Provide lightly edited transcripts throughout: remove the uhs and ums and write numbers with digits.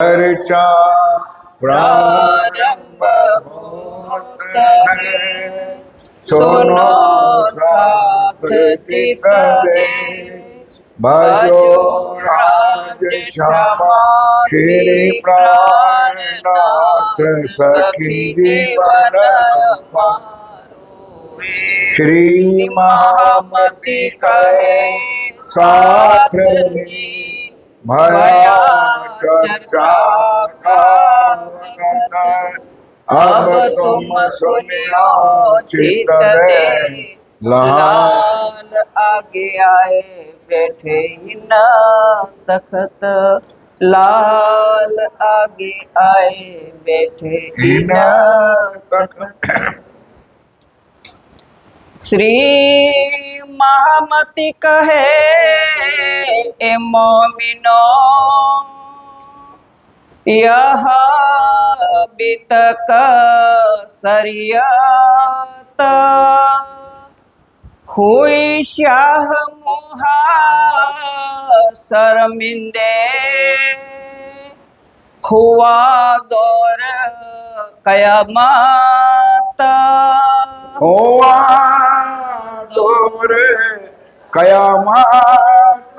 चर्चा प्रारंभ होता है, सुनो साथ चित दे, भजो राज श्यामा श्री प्राणनाथ सखी जीवन श्री महामति कहे साथ भया चर्चा का वनत, अब तुम सुनियो चित दे। लाल आगे आए बैठे ही न तखत, लाल आगे आए बैठे ही न तखत। श्री महामति कहे ए मोमिनो, यह बितक सरियत, हुई शाह मुहा शर्मिंदे, हुआ दौर कयामत, हुआ दौर कयामत।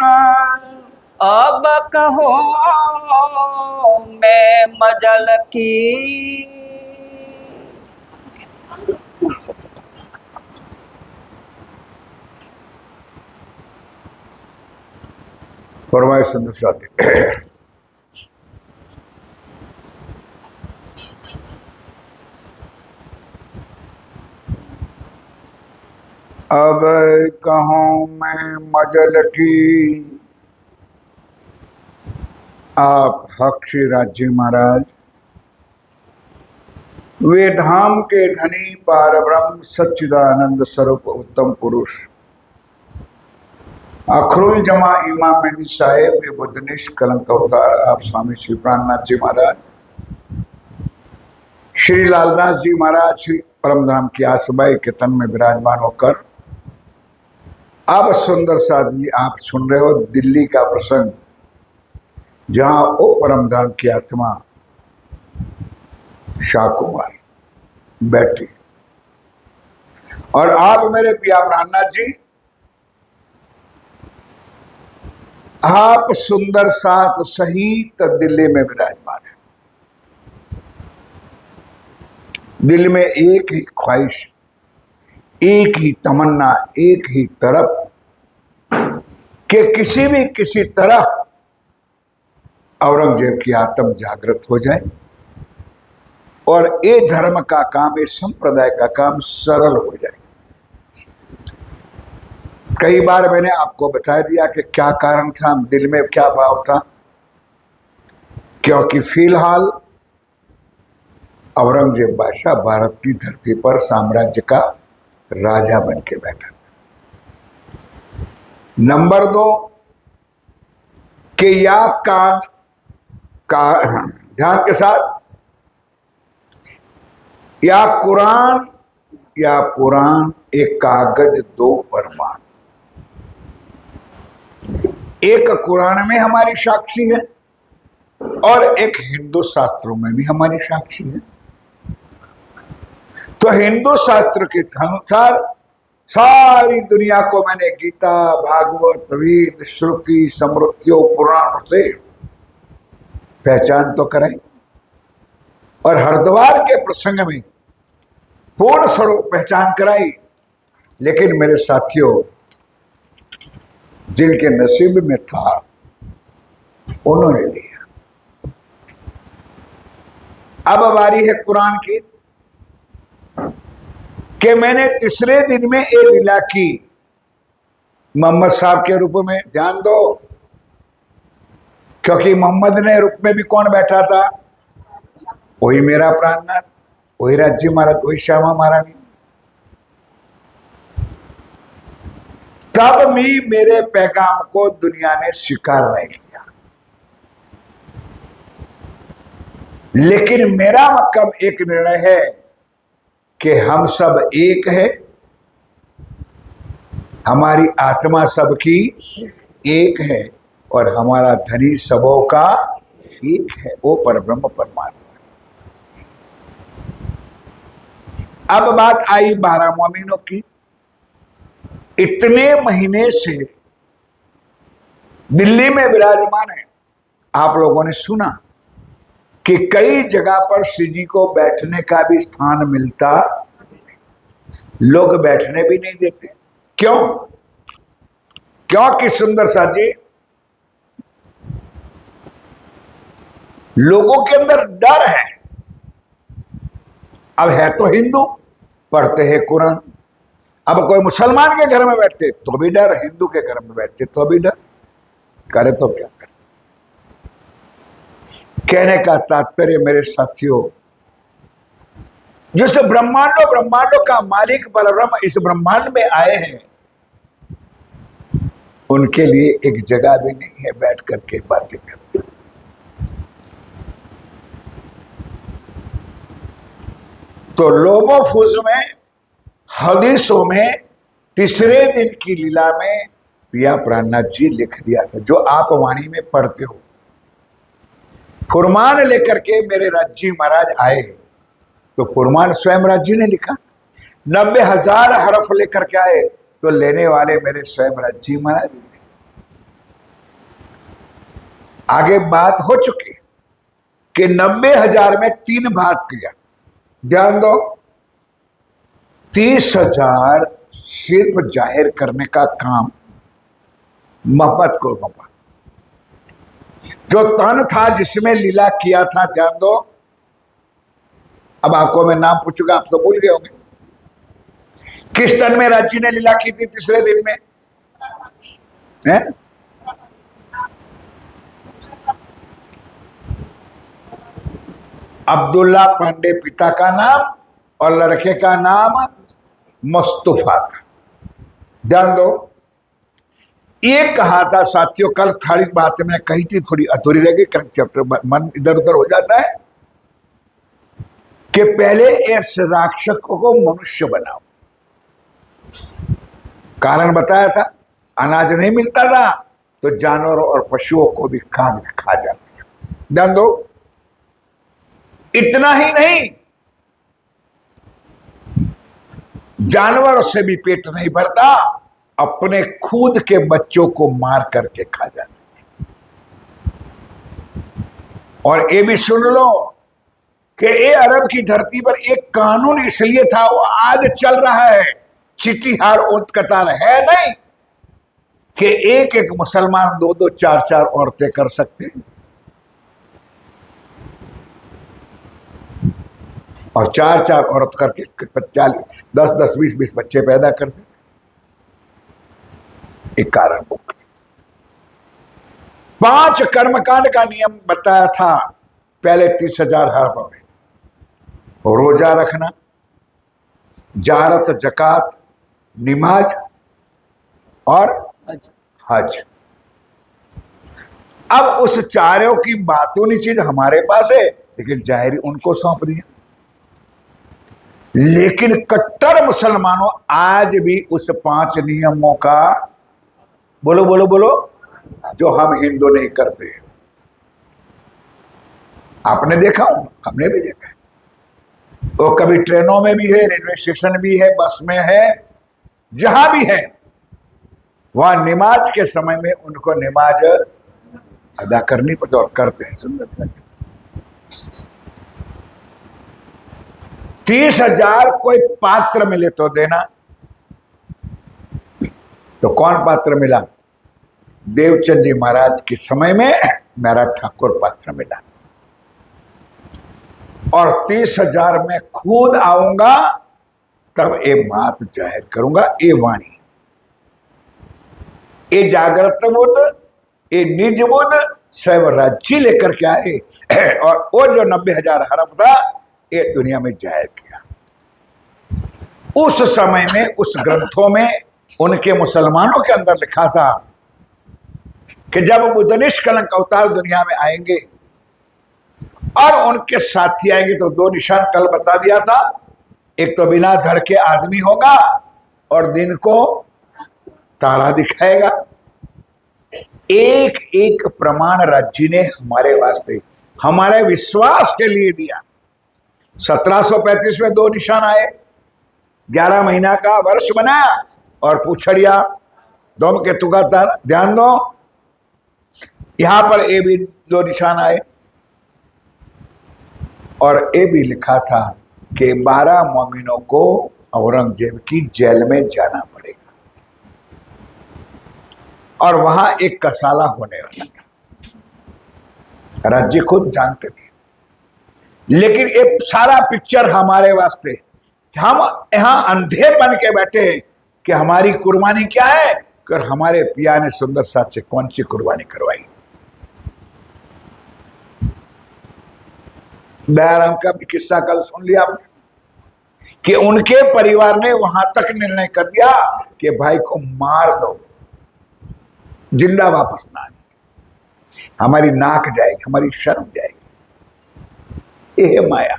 अब कहो मैं मजल की, फरमाए सुंदर साथी। अब कहूँ मैं मजल की, आप हक श्री राज्य महाराज वे धाम के धनी पार ब्रह्म सच्चिदानंद स्वरूप उत्तम पुरुष अखरुल जमा इमाम मेहदी साहेब वे बुद्धनिश कलंक अवतार आप स्वामी श्री प्राणनाथ जी महाराज, श्री लालदास जी महाराज श्री परमधाम की आसबाई के तन में विराजमान होकर अब सुंदर साथ जी आप सुन रहे हो दिल्ली का प्रसंग, जहां ओ परमधाम की आत्मा शाह कुमार बैठी और आप मेरे पिया प्राणनाथ जी आप सुंदर साथ सहित दिल्ली में विराजमान है। दिल में एक ही ख्वाहिश, एक ही तमन्ना, एक ही तरफ कि किसी तरह औरंगजेब की आत्म जागृत हो जाए और ये धर्म का काम, ये संप्रदाय का काम सरल हो जाए। कई बार मैंने आपको बता दिया कि क्या कारण था, दिल में क्या भाव था, क्योंकि फिलहाल औरंगजेब बादशाह भारत की धरती पर साम्राज्य का राजा बन के बैठा। नंबर 2 कि या कान का ध्यान के साथ या पुराण एक कागज दो प्रमाण। एक कुरान में हमारी साक्षी है और एक हिंदू शास्त्रों में भी हमारी साक्षी है। तो हिंदू शास्त्र के अनुसार सारी दुनिया को मैंने गीता, भागवत, वेद, श्रुति, स्मृतियों, पुराणों से पहचान तो कराई और हरिद्वार के प्रसंग में पूर्ण स्वरूप पहचान कराई, लेकिन मेरे साथियों जिनके नसीब में था उन्होंने लिया। अब बारी है कुरान की कि मैंने तीसरे दिन में ये लीला की मोहम्मद साहब के रूप में। ध्यान दो, क्योंकि मोहम्मद ने रूप में भी कौन बैठा था? वही मेरा प्राणनाथ, वही राज्य महाराज, वही श्यामा महारानी। तब भी मेरे पैगाम को दुनिया ने स्वीकार नहीं किया, लेकिन मेरा मक्कम एक निर्णय है कि हम सब एक है, हमारी आत्मा सबकी एक है और हमारा धनी सबों का एक है, वो परब्रह्म परमात्मा। अब बात आई 12 मोमिनों की। इतने महीने से दिल्ली में विराजमान है। आप लोगों ने सुना कि कई जगह पर श्री जी को बैठने का भी स्थान मिलता, लोग बैठने भी नहीं देते। क्यों? क्योंकि सुंदर साथ जी, लोगों के अंदर डर है। अब है तो हिंदू, पढ़ते हैं कुरान। अब कोई मुसलमान के घर में बैठते तो भी डर, हिंदू के घर में बैठते तो भी डर। करे तो क्या करे? कहने का तात्पर्य मेरे साथियों, जिस ब्रह्मांडों का मालिक परब्रह्म इस ब्रह्मांड में आए हैं, उनके लिए एक जगह भी नहीं है बैठ करके बातें करते। तो लोगों फूज में, हदीसों में, तीसरे दिन की लीला में पिया प्राणनाथ जी लिख दिया था, जो आप वाणी में पढ़ते हो। फुरमान लेकर के मेरे राज्य महाराज आए, तो फुरमान स्वयं राज्य ने लिखा। 90,000 हरफ लेकर के आए, तो लेने वाले मेरे स्वयं राज्य महाराज थे। आगे बात हो चुकी कि 90,000 में 3 भाग किया। ध्यान दो, 30,000 सिर्फ जाहिर करने का काम मोहम्मद को सौंपा। जो तन था जिसमें लीला किया था, ध्यान दो, अब आपको मैं नाम पूछूंगा, आप तो भूल गए होंगे। किस तन में राज्य ने लीला की थी तीसरे दिन में? है? अब्दुल्ला पांडे पिता का नाम और लड़के का नाम मुस्तफा था। ध्यान दो, ये कहा था साथियों, कल थारी बात मैंने कही थी, थोड़ी अधूरी रह गई, कल चैप्टर मन इधर उधर हो जाता है, कि पहले इस राक्षस को मनुष्य बनाओ। कारण बताया था, अनाज नहीं मिलता था तो जानवरों और पशुओं को भी काग खा जाते थे। ध्यान दो, इतना ही नहीं, जानवरों से भी पेट नहीं भरता, अपने खुद के बच्चों को मार करके खा जाते थे। और ये भी सुन लो कि ये अरब की धरती पर एक कानून इसलिए था, वो आज चल रहा है, चिट्ठीहार ओत कतार है नहीं, कि एक एक मुसलमान 2-2 4-4 औरतें कर सकते हैं, और 4-4 औरत करके 40, 10-10, 20-20 बच्चे पैदा करते थे। एक कारण 5 कर्मकांड का नियम बताया था पहले 30,000 हरफ में। रोजा रखना, जारत, जकात, नमाज और हज। अब उस चारों की बातों चीज हमारे पास है, लेकिन जाहिर उनको सौंप दिया। लेकिन कट्टर मुसलमानों आज भी उस 5 नियमों का, बोलो बोलो बोलो, जो हम हिंदू नहीं करते हैं। आपने देखा हो, हमने भी देखा है। वो कभी ट्रेनों में भी है, रेलवे स्टेशन भी है, बस में है, जहां भी है, वहां नमाज के समय में उनको नमाज अदा करनी पड़ती और करते हैं। सुंदर सा 30,000 कोई पात्र मिले तो देना। तो कौन पात्र मिला? देवचंद जी महाराज के समय में मेरा ठाकुर पात्र मिला। और 30,000 में खुद आऊंगा, तब ये बात जाहिर करूंगा, ये वाणी, ये जागृत बुद्ध, ये निज बुद्ध स्वयं राज्य लेकर के आए, और वो जो 90,000 हरफ था, ये दुनिया में जाहिर किया। उस समय में उस ग्रंथों में उनके मुसलमानों के अंदर लिखा था कि जब बुद्ध निष्कलंक अवतार दुनिया में आएंगे और उनके साथी आएंगे, तो 2 निशान कल बता दिया था। एक तो बिना धड़ के आदमी होगा और दिन को तारा दिखाएगा। एक एक प्रमाण राज्य ने हमारे वास्ते हमारे विश्वास के लिए दिया। 1735 में 2 निशान आए, 11 महीना का वर्ष बनाया और पूछड़िया धूमकेतु का ध्यान दो, यहां पर ए भी 2 निशान आए और ए भी लिखा था कि 12 मोमिनों को औरंगजेब की जेल में जाना पड़ेगा और वहां एक कसाला होने वाला था। राज्य खुद जानते थे, लेकिन एक सारा पिक्चर हमारे वास्ते, हम यहां अंधे बन के बैठे कि हमारी कुर्बानी क्या है, और हमारे पिया ने सुंदर साथ से कौन सी कुर्बानी करवाई। दयाराम का भी किस्सा कल सुन लिया आपने कि उनके परिवार ने वहां तक निर्णय कर दिया कि भाई को मार दो, जिंदा वापस ना आए, हमारी नाक जाएगी, हमारी शर्म जाएगी। यह माया।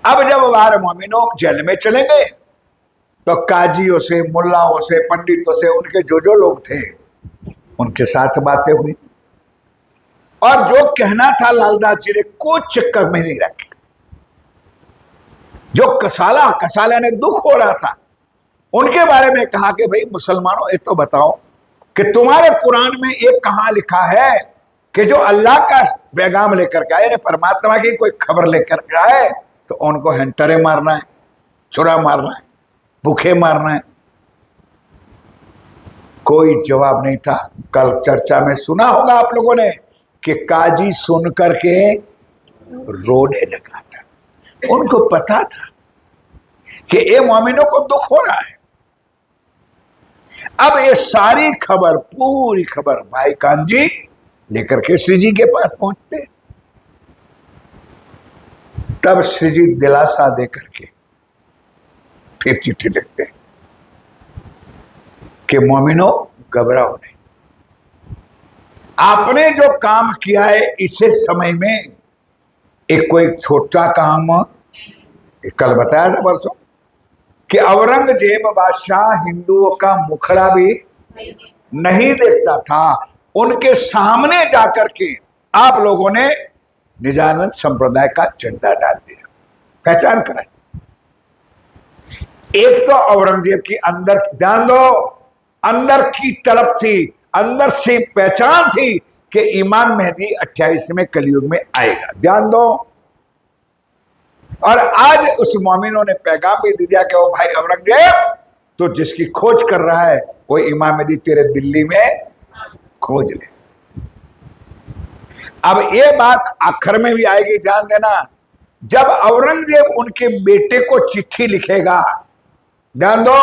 अब जब 12 मोमिनों जेल में चले गए तो काजियों से, मुल्लाओं से, पंडितों से, उनके जो लोग थे उनके साथ बातें हुई और जो कहना था लालदास जी ने कुछ चक्कर में नहीं रखे। जो कसाला ने दुख हो रहा था, उनके बारे में कहा कि भाई मुसलमानों, ये तो बताओ कि तुम्हारे कुरान में एक कहां लिखा है कि जो अल्लाह का पैगाम लेकर के आए, परमात्मा की कोई खबर लेकर के आए तो उनको हेंटरे मारना है, छुरा मारना है, भूखे मारना है। कोई जवाब नहीं था। कल चर्चा में सुना होगा आप लोगों ने कि काजी सुन करके रोने लगा था। उनको पता था कि ये मोमिनों को दुख हो रहा है। अब ये सारी खबर, पूरी खबर भाई कानजी लेकर के श्री जी के पास पहुंचते, तब श्री जी दिलासा देकर के फिर चिट्ठी लिखते कि मोमिनों घबराओ नहीं, आपने जो काम किया है इसे समय में एक कोई छोटा काम, कल बताया था परसों कि औरंगजेब बादशाह हिंदुओं का मुखड़ा भी नहीं देखता था। उनके सामने जाकर के आप लोगों ने निजानंद संप्रदाय का झंडा डाल दिया, पहचान कराई। एक तो औरंगजेब की अंदर, ध्यान दो, अंदर की तलब थी, अंदर से पहचान थी कि इमाम मेहदी 28वें कलयुग में आएगा, ध्यान दो। और आज उस मोमिनों ने पैगाम भी दे दिया कि ओ भाई औरंगजेब, तो जिसकी खोज कर रहा है वो इमाम मेहदी तेरे दिल्ली में खोज ले। अब ये बात आखिर में भी आएगी, ध्यान देना। जब औरंगजेब उनके बेटे को चिट्ठी लिखेगा, ध्यान दो,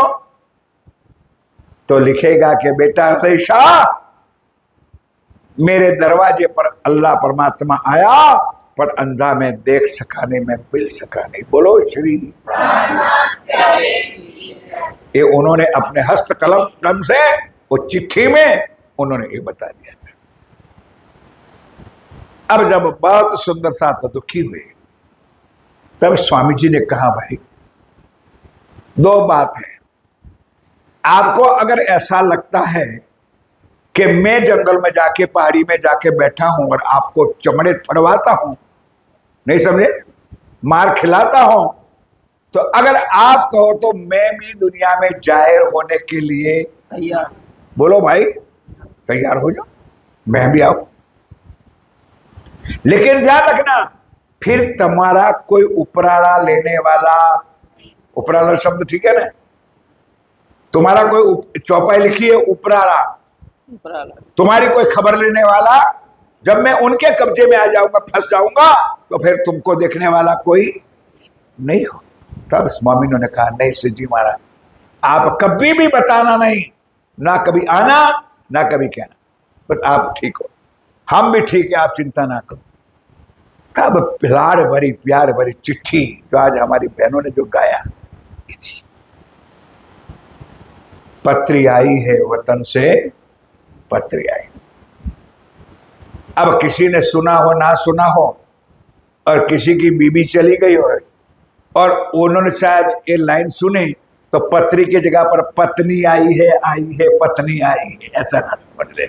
तो लिखेगा कि बेटा हृदय शाह, मेरे दरवाजे पर अल्लाह परमात्मा आया, पर अंधा में देख सका नहीं, मैं मिल सका नहीं। बोलो श्री। ये उन्होंने अपने हस्त कलम से वो चिट्ठी में उन्होंने ये बता दिया था। अब जब बहुत सुंदर सा तो दुखी हुए, तब स्वामी जी ने कहा भाई 2 बात है, आपको अगर ऐसा लगता है कि मैं जंगल में जाके, पहाड़ी में जाके बैठा हूं और आपको चमड़े फड़वाता हूं, नहीं समझे, मार खिलाता हूं, तो अगर आप कहो तो मैं भी दुनिया में जाहिर होने के लिए तैयार। बोलो भाई, तैयार हो जाओ, मैं भी आऊं। लेकिन ध्यान रखना, फिर तुम्हारा कोई उपराड़ा लेने वाला, उपराड़ा शब्द ठीक है ना, तुम्हारा कोई चौपाई लिखी है उपराड़ा, तुम्हारी कोई खबर लेने वाला, जब मैं उनके कब्जे में आ जाऊंगा, फंस जाऊंगा, तो फिर तुमको देखने वाला कोई नहीं हो। तब स्वामी ने कहा नहीं सिद्धि महाराज, आप कभी भी बताना नहीं, ना कभी आना, ना कभी कहना, बस आप ठीक हो, हम भी ठीक है, आप चिंता ना करो। तब लाड़ भरी, प्यार भरी चिट्ठी जो आज हमारी बहनों ने जो गाया, पत्री आई है वतन से, पत्री आई। अब किसी ने सुना हो, ना सुना हो, और किसी की बीबी चली गई हो और उन्होंने शायद ये लाइन सुनी, तो पत्री की जगह पर पत्नी आई है, पत्नी आई है, ऐसा ना समझ ले।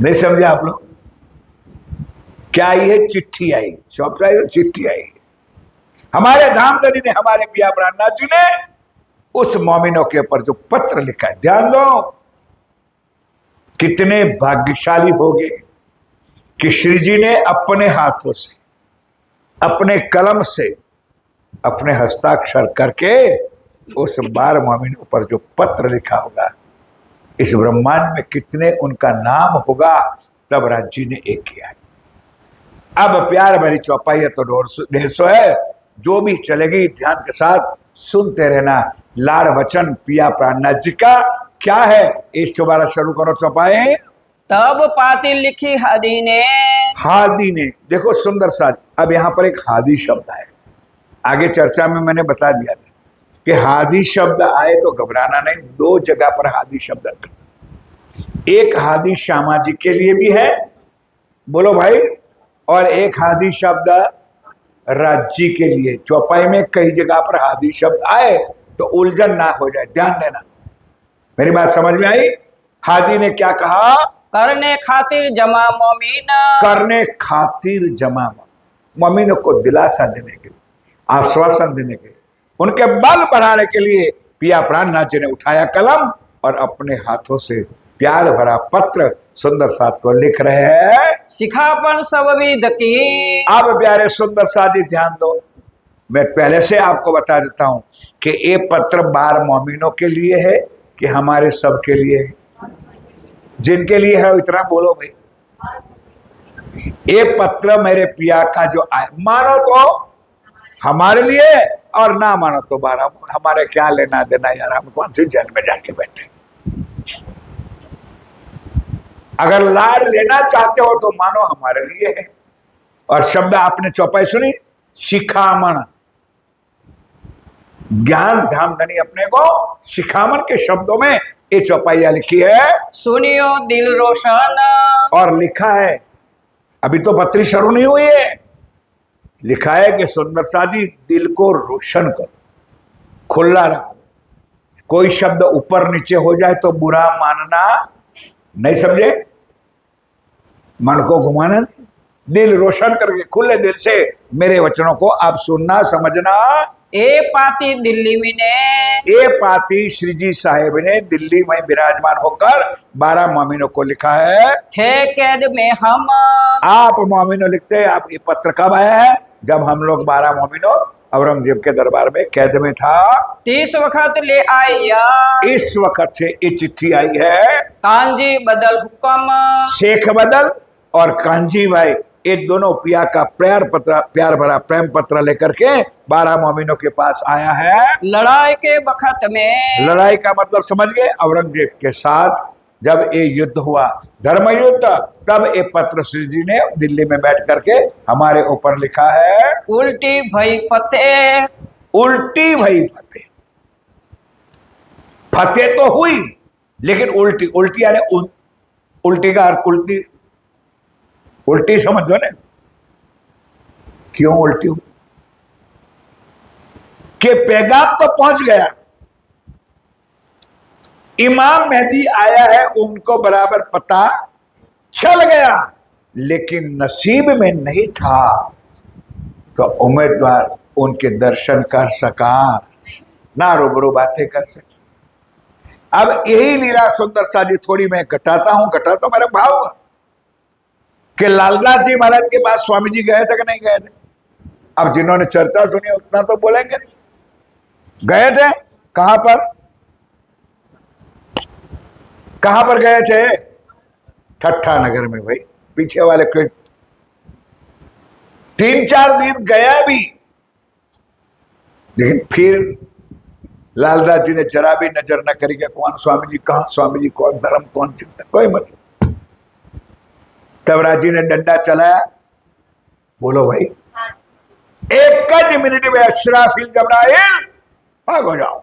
नहीं समझे आप लोग? क्या आई है? चिट्ठी आई, शॉप आई, चिट्ठी आई। हमारे धामधनी ने, हमारे पिया प्राणनाथ जी ने उस मोमिनों के ऊपर जो पत्र लिखा है, ध्यान दो, कितने भाग्यशाली हो गए कि श्री जी ने अपने हाथों से, अपने कलम से, अपने हस्ताक्षर करके उस 12 मोमिनों पर जो पत्र लिखा होगा, इस ब्रह्मांड में कितने उनका नाम होगा, तब राज जी ने एक किया है। अब प्यार भरी चौपाई है तो 150 है, जो भी चलेगी ध्यान के साथ सुनते रहना। लाड़ वचन पिया प्राणनाथ जी का क्या है, इस दोबारा शुरू करो चौपाई। तब पाती लिखी हादी ने। हादी ने, देखो सुंदर सा, अब यहां पर एक हादी शब्द है, आगे चर्चा में मैंने बता दिया था कि हादी शब्द आए तो घबराना नहीं। 2 जगह पर हादी शब्द रखा, एक हादी श्यामा जी के लिए भी है, बोलो भाई, और एक हादी शब्द राज्य के लिए। चौपाई में कई जगह पर हादी शब्द आए तो उलझन ना हो जाए, ध्यान देना। मेरी बात समझ में आई? हादी ने क्या कहा? करने खातिर जमा मोमीन। करने खातिर जमा, मोमिनों को दिलासा देने के लिए, आश्वासन देने के लिए, उनके बल बढ़ाने के लिए पिया प्राणनाथ जी ने उठाया कलम और अपने हाथों से प्यार भरा पत्र सुंदर साथ को लिख रहे हैं। सिखापन सब विध की। अब प्यारे सुंदर साथी ध्यान दो, मैं पहले से आपको बता देता हूं कि ये पत्र 12 मोमिनों के लिए है कि हमारे सब के लिए है? जिनके लिए है इतना बोलो भाई। ये पत्र मेरे पिया का जो आए, मानो तो हमारे लिए और ना मानो तो 12, हमारे क्या लेना देना यार, हम कौन सी जेल में जाके बैठे। अगर लाड़ लेना चाहते हो तो मानो हमारे लिए है। और शब्द आपने चौपाई सुनी, शिखामण, ज्ञान धामधनी अपने को शिखामण के शब्दों में ये चौपाइया लिखी है। सुनियो दिल रोशन। और लिखा है, अभी तो पत्री शुरू नहीं हुई है, लिखा है कि सुंदर सा जी दिल को रोशन करो, खुला रखो, कोई शब्द ऊपर नीचे हो जाए तो बुरा मानना नहीं, समझे? मन को घुमाना नहीं, दिल रोशन करके खुले दिल से मेरे वचनों को आप सुनना समझना। ए पाती दिल्ली में ने। ए पाती श्री जी साहेब ने दिल्ली में विराजमान होकर 12 मोमिनों को लिखा है। थे कैद में हम। आप मोमिनों लिखते हैं, आप ये पत्र कब आया है? जब हम लोग 12 मोमिनों औरंगजेब के दरबार में कैद में था। 30 वक्त ले आया। इस वक्त से ये चिट्ठी आई है। कांजी बदल हुक्म। शेख बदल और कांजी भाई, ये दोनों पिया का प्यार भरा प्रेम पत्र लेकर के 12 मोमिनों के पास आया है। लड़ाई के वक्त में। लड़ाई का मतलब समझ गए? औरंगजेब के साथ जब ये युद्ध हुआ, धर्म युद्ध, तब ये पत्र श्री जी ने दिल्ली में बैठ करके हमारे ऊपर लिखा है। उल्टी भई फतेह। उल्टी भई फतेह, फतेह तो हुई लेकिन उल्टी, उल्टी यानी उल्टी का अर्थ उल्टी, उल्टी समझो ना, क्यों उल्टी हुई? कि पैगाम तो पहुंच गया, इमाम मेहदी आया है, उनको बराबर पता चल गया, लेकिन नसीब में नहीं था तो उम्मीदवार उनके दर्शन कर सका ना, रूबरू बातें कर सके। अब यही लीला सुंदर सा जी थोड़ी मैं घटाता हूं, घटाता मेरा भाव होगा कि लालदास जी महाराज के पास स्वामी जी गए थे कि नहीं गए थे? अब जिन्होंने चर्चा सुनी उतना तो बोलेंगे, गए थे। कहां पर, कहां पर गए थे? ठट्ठा नगर में भाई, पीछे वाले कोई 3-4 दिन गया भी, लेकिन फिर लालदास जी ने जरा भी नजर न करी कि कौन स्वामी जी, कहां स्वामी जी, कौन धर्म, कौन चिंतन, कोई मतलब। तब राज जी ने डंडा चलाया, बोलो भाई, एक मिनट में अशराफिल जबराइल भाग हो जाओ,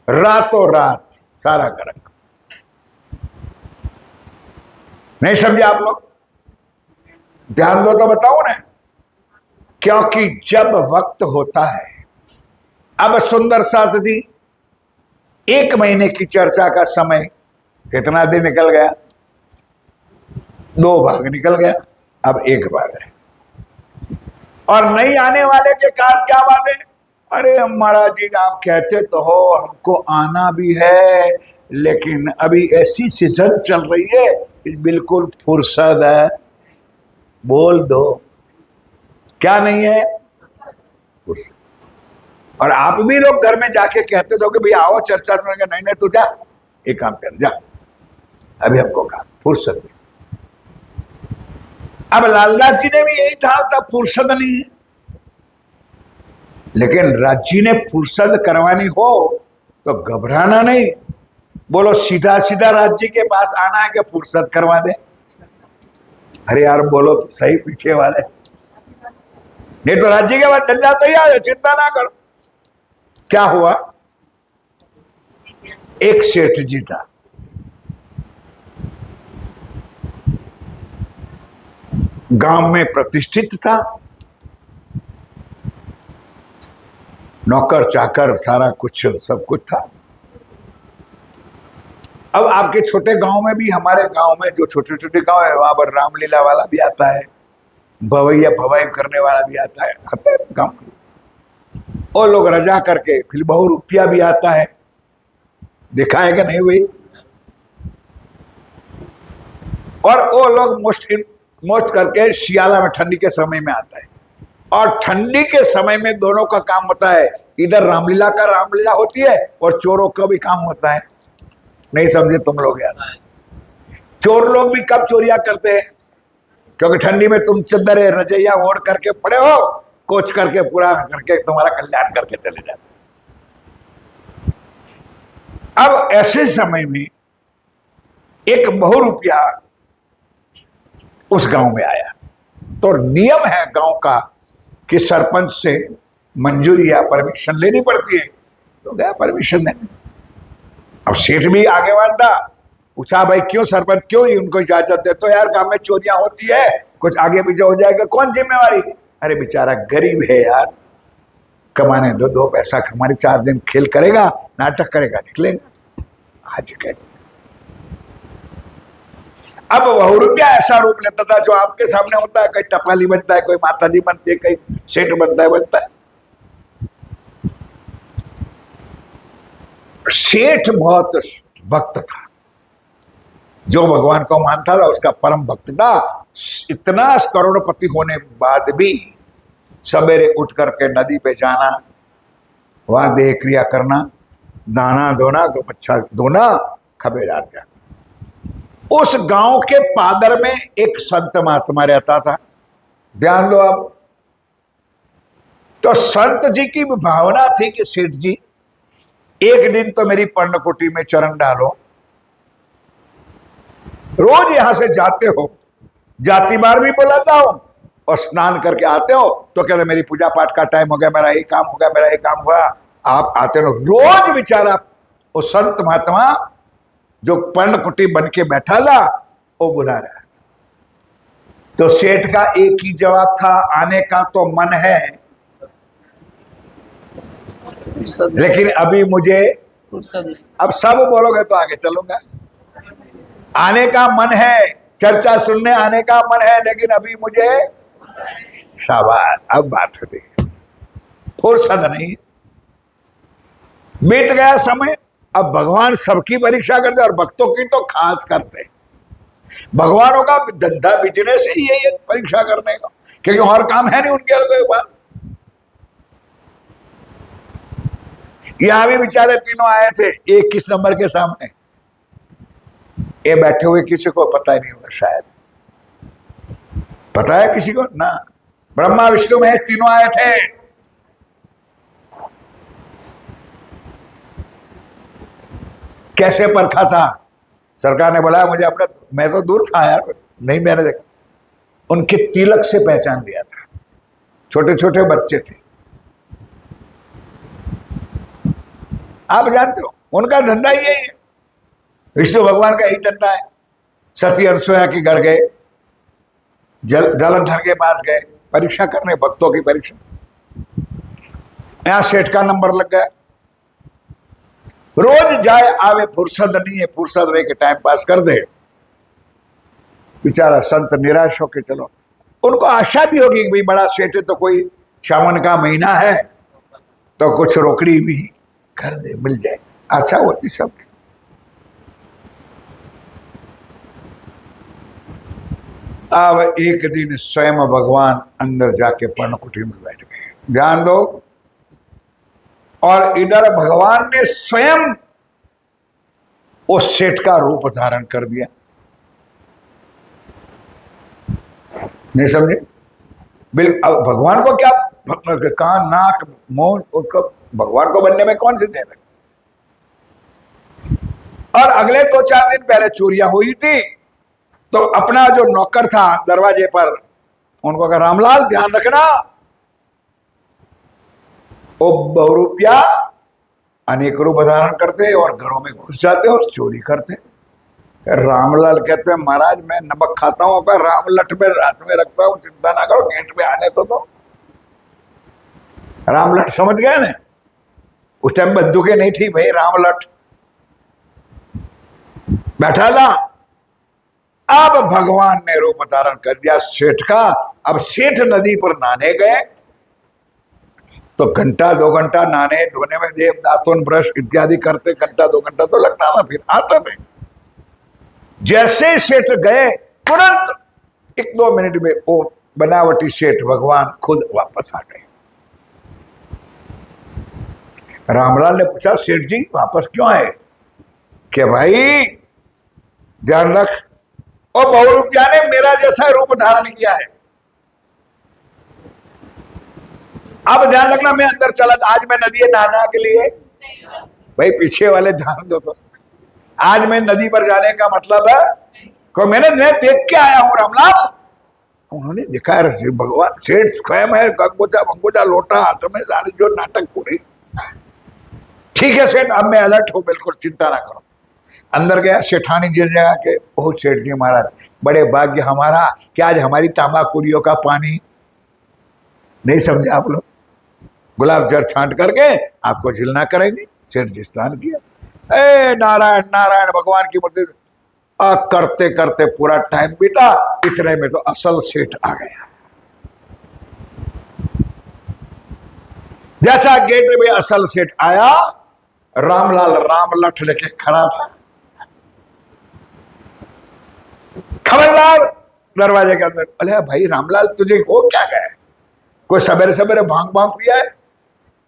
रातों रात सारा गरक। नहीं समझे आप लोग? ध्यान दो तो बताओ ना, क्योंकि जब वक्त होता है, अब सुंदर साथ जी 1 महीने की चर्चा का समय कितना दिन निकल गया? 2 भाग निकल गया, अब 1 भाग है। और नहीं आने वाले के काज क्या बात है? अरे महाराज जी आप कहते तो हो हमको आना भी है, लेकिन अभी ऐसी सीजन चल रही है कि बिल्कुल फुर्सत है। बोल दो क्या नहीं है? फुर्सत। और आप भी लोग घर में जाके कहते थे कि भैया आओ चर्चा में, नहीं नहीं तू जा, एक काम कर जा, अभी हमको काम फुर्सत है। अब लालदास जी ने भी यही था, तब फुर्सत नहीं है। लेकिन राज जी ने फुर्सत करवानी हो तो घबराना नहीं, बोलो सीधा सीधा राज जी के पास आना है कि फुर्सत करवा दे। अरे यार बोलो तो सही पीछे वाले, नहीं तो राज जी के बाद डंडा तैयार है, चिंता ना करो। क्या हुआ? एक सेठ जी था, गांव में प्रतिष्ठित था, नौकर चाकर सारा कुछ सब कुछ था। अब आपके छोटे गांव में भी, हमारे गांव में जो छोटे छोटे गांव है वहां पर रामलीला वाला भी आता है, भवैया भवाई करने वाला भी आता है गांव में, और लोग रजा करके फिर बहु रुपया भी आता है, देखा है कि नहीं भाई? और वो लोग मोस्ट करके शियाला में ठंडी के समय में आता है, और ठंडी के समय में दोनों का काम होता है, इधर रामलीला का रामलीला होती है और चोरों का भी काम होता है। नहीं समझे तुम लोग यार? चोर लोग भी कब चोरियां करते हैं? क्योंकि ठंडी में तुम चद्दर रजैया ओढ़ करके पड़े हो, कोच करके पूरा करके तुम्हारा कल्याण करके चले जाते। अब ऐसे समय में एक बहु रुपया उस गांव में आया, तो नियम है गांव का कि सरपंच से मंजूरी या परमिशन लेनी पड़ती है, तो गया परमिशन लेने। अब सेठ भी आगेवान था, पूछा भाई क्यों सरपंच, क्यों ही उनको इजाजत दे? तो यार गांव में चोरियां होती है, कुछ आगे पीछे हो जाएगा, कौन जिम्मेवारी? अरे बेचारा गरीब है यार, कमाने दो, 2 पैसा कमाने, 4 दिन खेल करेगा, नाटक करेगा, निकलेगा। आज कह दिया। अब बहु रुपया ऐसा रूप लेता था जो आपके सामने होता है, कोई टपाली बनता है, कोई माताजी बनती है, कोई सेठ बनता है। सेठ बहुत भक्त था, जो भगवान को मानता था, उसका परम भक्त था। इतना करोड़पति होने बाद भी सवेरे उठ करके नदी पे जाना, वहां देह क्रिया करना, दाना धोना, गौमच्छा धोना, खबेदार जाना। उस गांव के पादर में एक संत महात्मा रहता था, ध्यान दो अब। तो संत जी की भावना थी कि सेठ जी एक दिन तो मेरी पर्णकुटी में चरण डालो, रोज यहां से जाते हो, जाति बार भी बुलाता हूं, और स्नान करके आते हो तो कहते मेरी पूजा पाठ का टाइम हो गया, मेरा ये काम हो गया, मेरा ये काम हुआ, आप आते हो। रोज बेचारा वो संत महात्मा जो पर्णकुटी बन के बैठा था वो बुला रहा है। तो सेठ का एक ही जवाब था, आने का तो मन है, लेकिन अभी मुझे, अब सब बोलोगे तो आगे चलूंगा। आने का मन है, चर्चा सुनने आने का मन है, लेकिन अभी मुझे, शाबाश, अब बात होती है, फुर्सत नहीं। बीत गया समय, अब भगवान सबकी परीक्षा करते और भक्तों की तो खास करते। भगवानों का धंधा बिजनेस ही है ये परीक्षा करने का, क्योंकि और काम है नहीं उनके पास। यहां भी बेचारे तीनों आए थे 21 नंबर के सामने, ये बैठे हुए किसी को पता ही नहीं होगा, शायद पता है किसी को ना। ब्रह्मा विष्णु महेश तीनों आए थे। कैसे परखा था? सरकार ने बुलाया मुझे अपने, मैं तो दूर था यार, नहीं मैंने देखा, उनके तिलक से पहचान लिया था, छोटे छोटे बच्चे थे। आप जानते हो उनका धंधा ही यही है, विष्णु भगवान का यही धंधा है। सती अनसुया के घर गए, जलंधर के पास गए, परीक्षा करने, भक्तों की परीक्षा। यहां सेठ का नंबर लग गया, रोज जाए आवे, फुर्सत नहीं है, फुर्सत रहे के टाइम पास कर दे। बेचारा संत निराश होके चलो, उनको आशा भी होगी कि भाई बड़ा सेठ है तो कोई सावन का महीना है तो कुछ रोकड़ी भी कर दे, मिल जाए, आशा होती सब। अब एक दिन स्वयं भगवान अंदर जाके पर्णकुटी में बैठ गए, ध्यान दो। और इधर भगवान ने स्वयं उस सेठ का रूप धारण कर दिया। नहीं समझे? बिल्कुल। अब भगवान को क्या कान नाक मुंह, उसको भगवान को बनने में कौन सी देर है। और अगले 2-4 दिन पहले चोरियां हुई थी, तो अपना जो नौकर था दरवाजे पर, उनको कहा रामलाल ध्यान रखना, वो बहुरूपिया अनेक रूप धारण करते और घरों में घुस जाते और चोरी करते। रामलाल कहते हैं महाराज मैं नमक खाता हूं, पर रामलठ में रात में रखता हूं, चिंता ना करो, गेट पे आने तो। रामलठ समझ गए ना, उस टाइम बंदूकें नहीं थी भाई, रामलठ बैठा था। अब भगवान ने रूप धारण कर दिया सेठ का। अब सेठ नदी पर नहाने गए तो घंटा 2 घंटा नहाने धोने में देव दातुन ब्रश इत्यादि करते, घंटा 2 घंटा तो लगता था, फिर आते थे। जैसे सेठ गए तुरंत 1-2 मिनट में वो बनावटी सेठ भगवान खुद वापस आ गए। रामलाल ने पूछा सेठ जी वापस क्यों आए? कि भाई ध्यान रख, और बहुरूपिया ने मेरा जैसा रूप धारण किया है। अब ध्यान रखना, मैं अंदर चला, आज मैं नदी नहाना के लिए, भाई पीछे वाले ध्यान दो तो, आज मैं नदी पर जाने का मतलब है को मैंने देख के आया हूं रामलाल। उन्होंने दिखा भगवान सेठ स्वयं है, गंगोजा वंगोजा लोटा हाथ में, सारी जो नाटक पूरी। ठीक है सेठ, अब मैं अलर्ट हूं, बिल्कुल चिंता ना करो। अंदर गया, सेठानी जी जगह के, ओ सेठ जी महाराज बड़े भाग्य हमारा कि आज हमारी तांबाकुड़ियों का पानी, नहीं समझे आप लोग, गुलाब जल छांट करके आपको झिलना करेंगे। सेठ जी स्नान किया, ए नारायण नारायण भगवान की मूर्ति, करते करते पूरा टाइम बीता, इतने में तो असल सेठ आ गया। जैसा गेट में असल सेठ आया, रामलाल रामलठ लेके खड़ा था। खबरदार दरवाजे के अंदर, अरे भाई रामलाल तुझे हो क्या गया, कोई सवेरे सवेरे भांग भांग पिया है?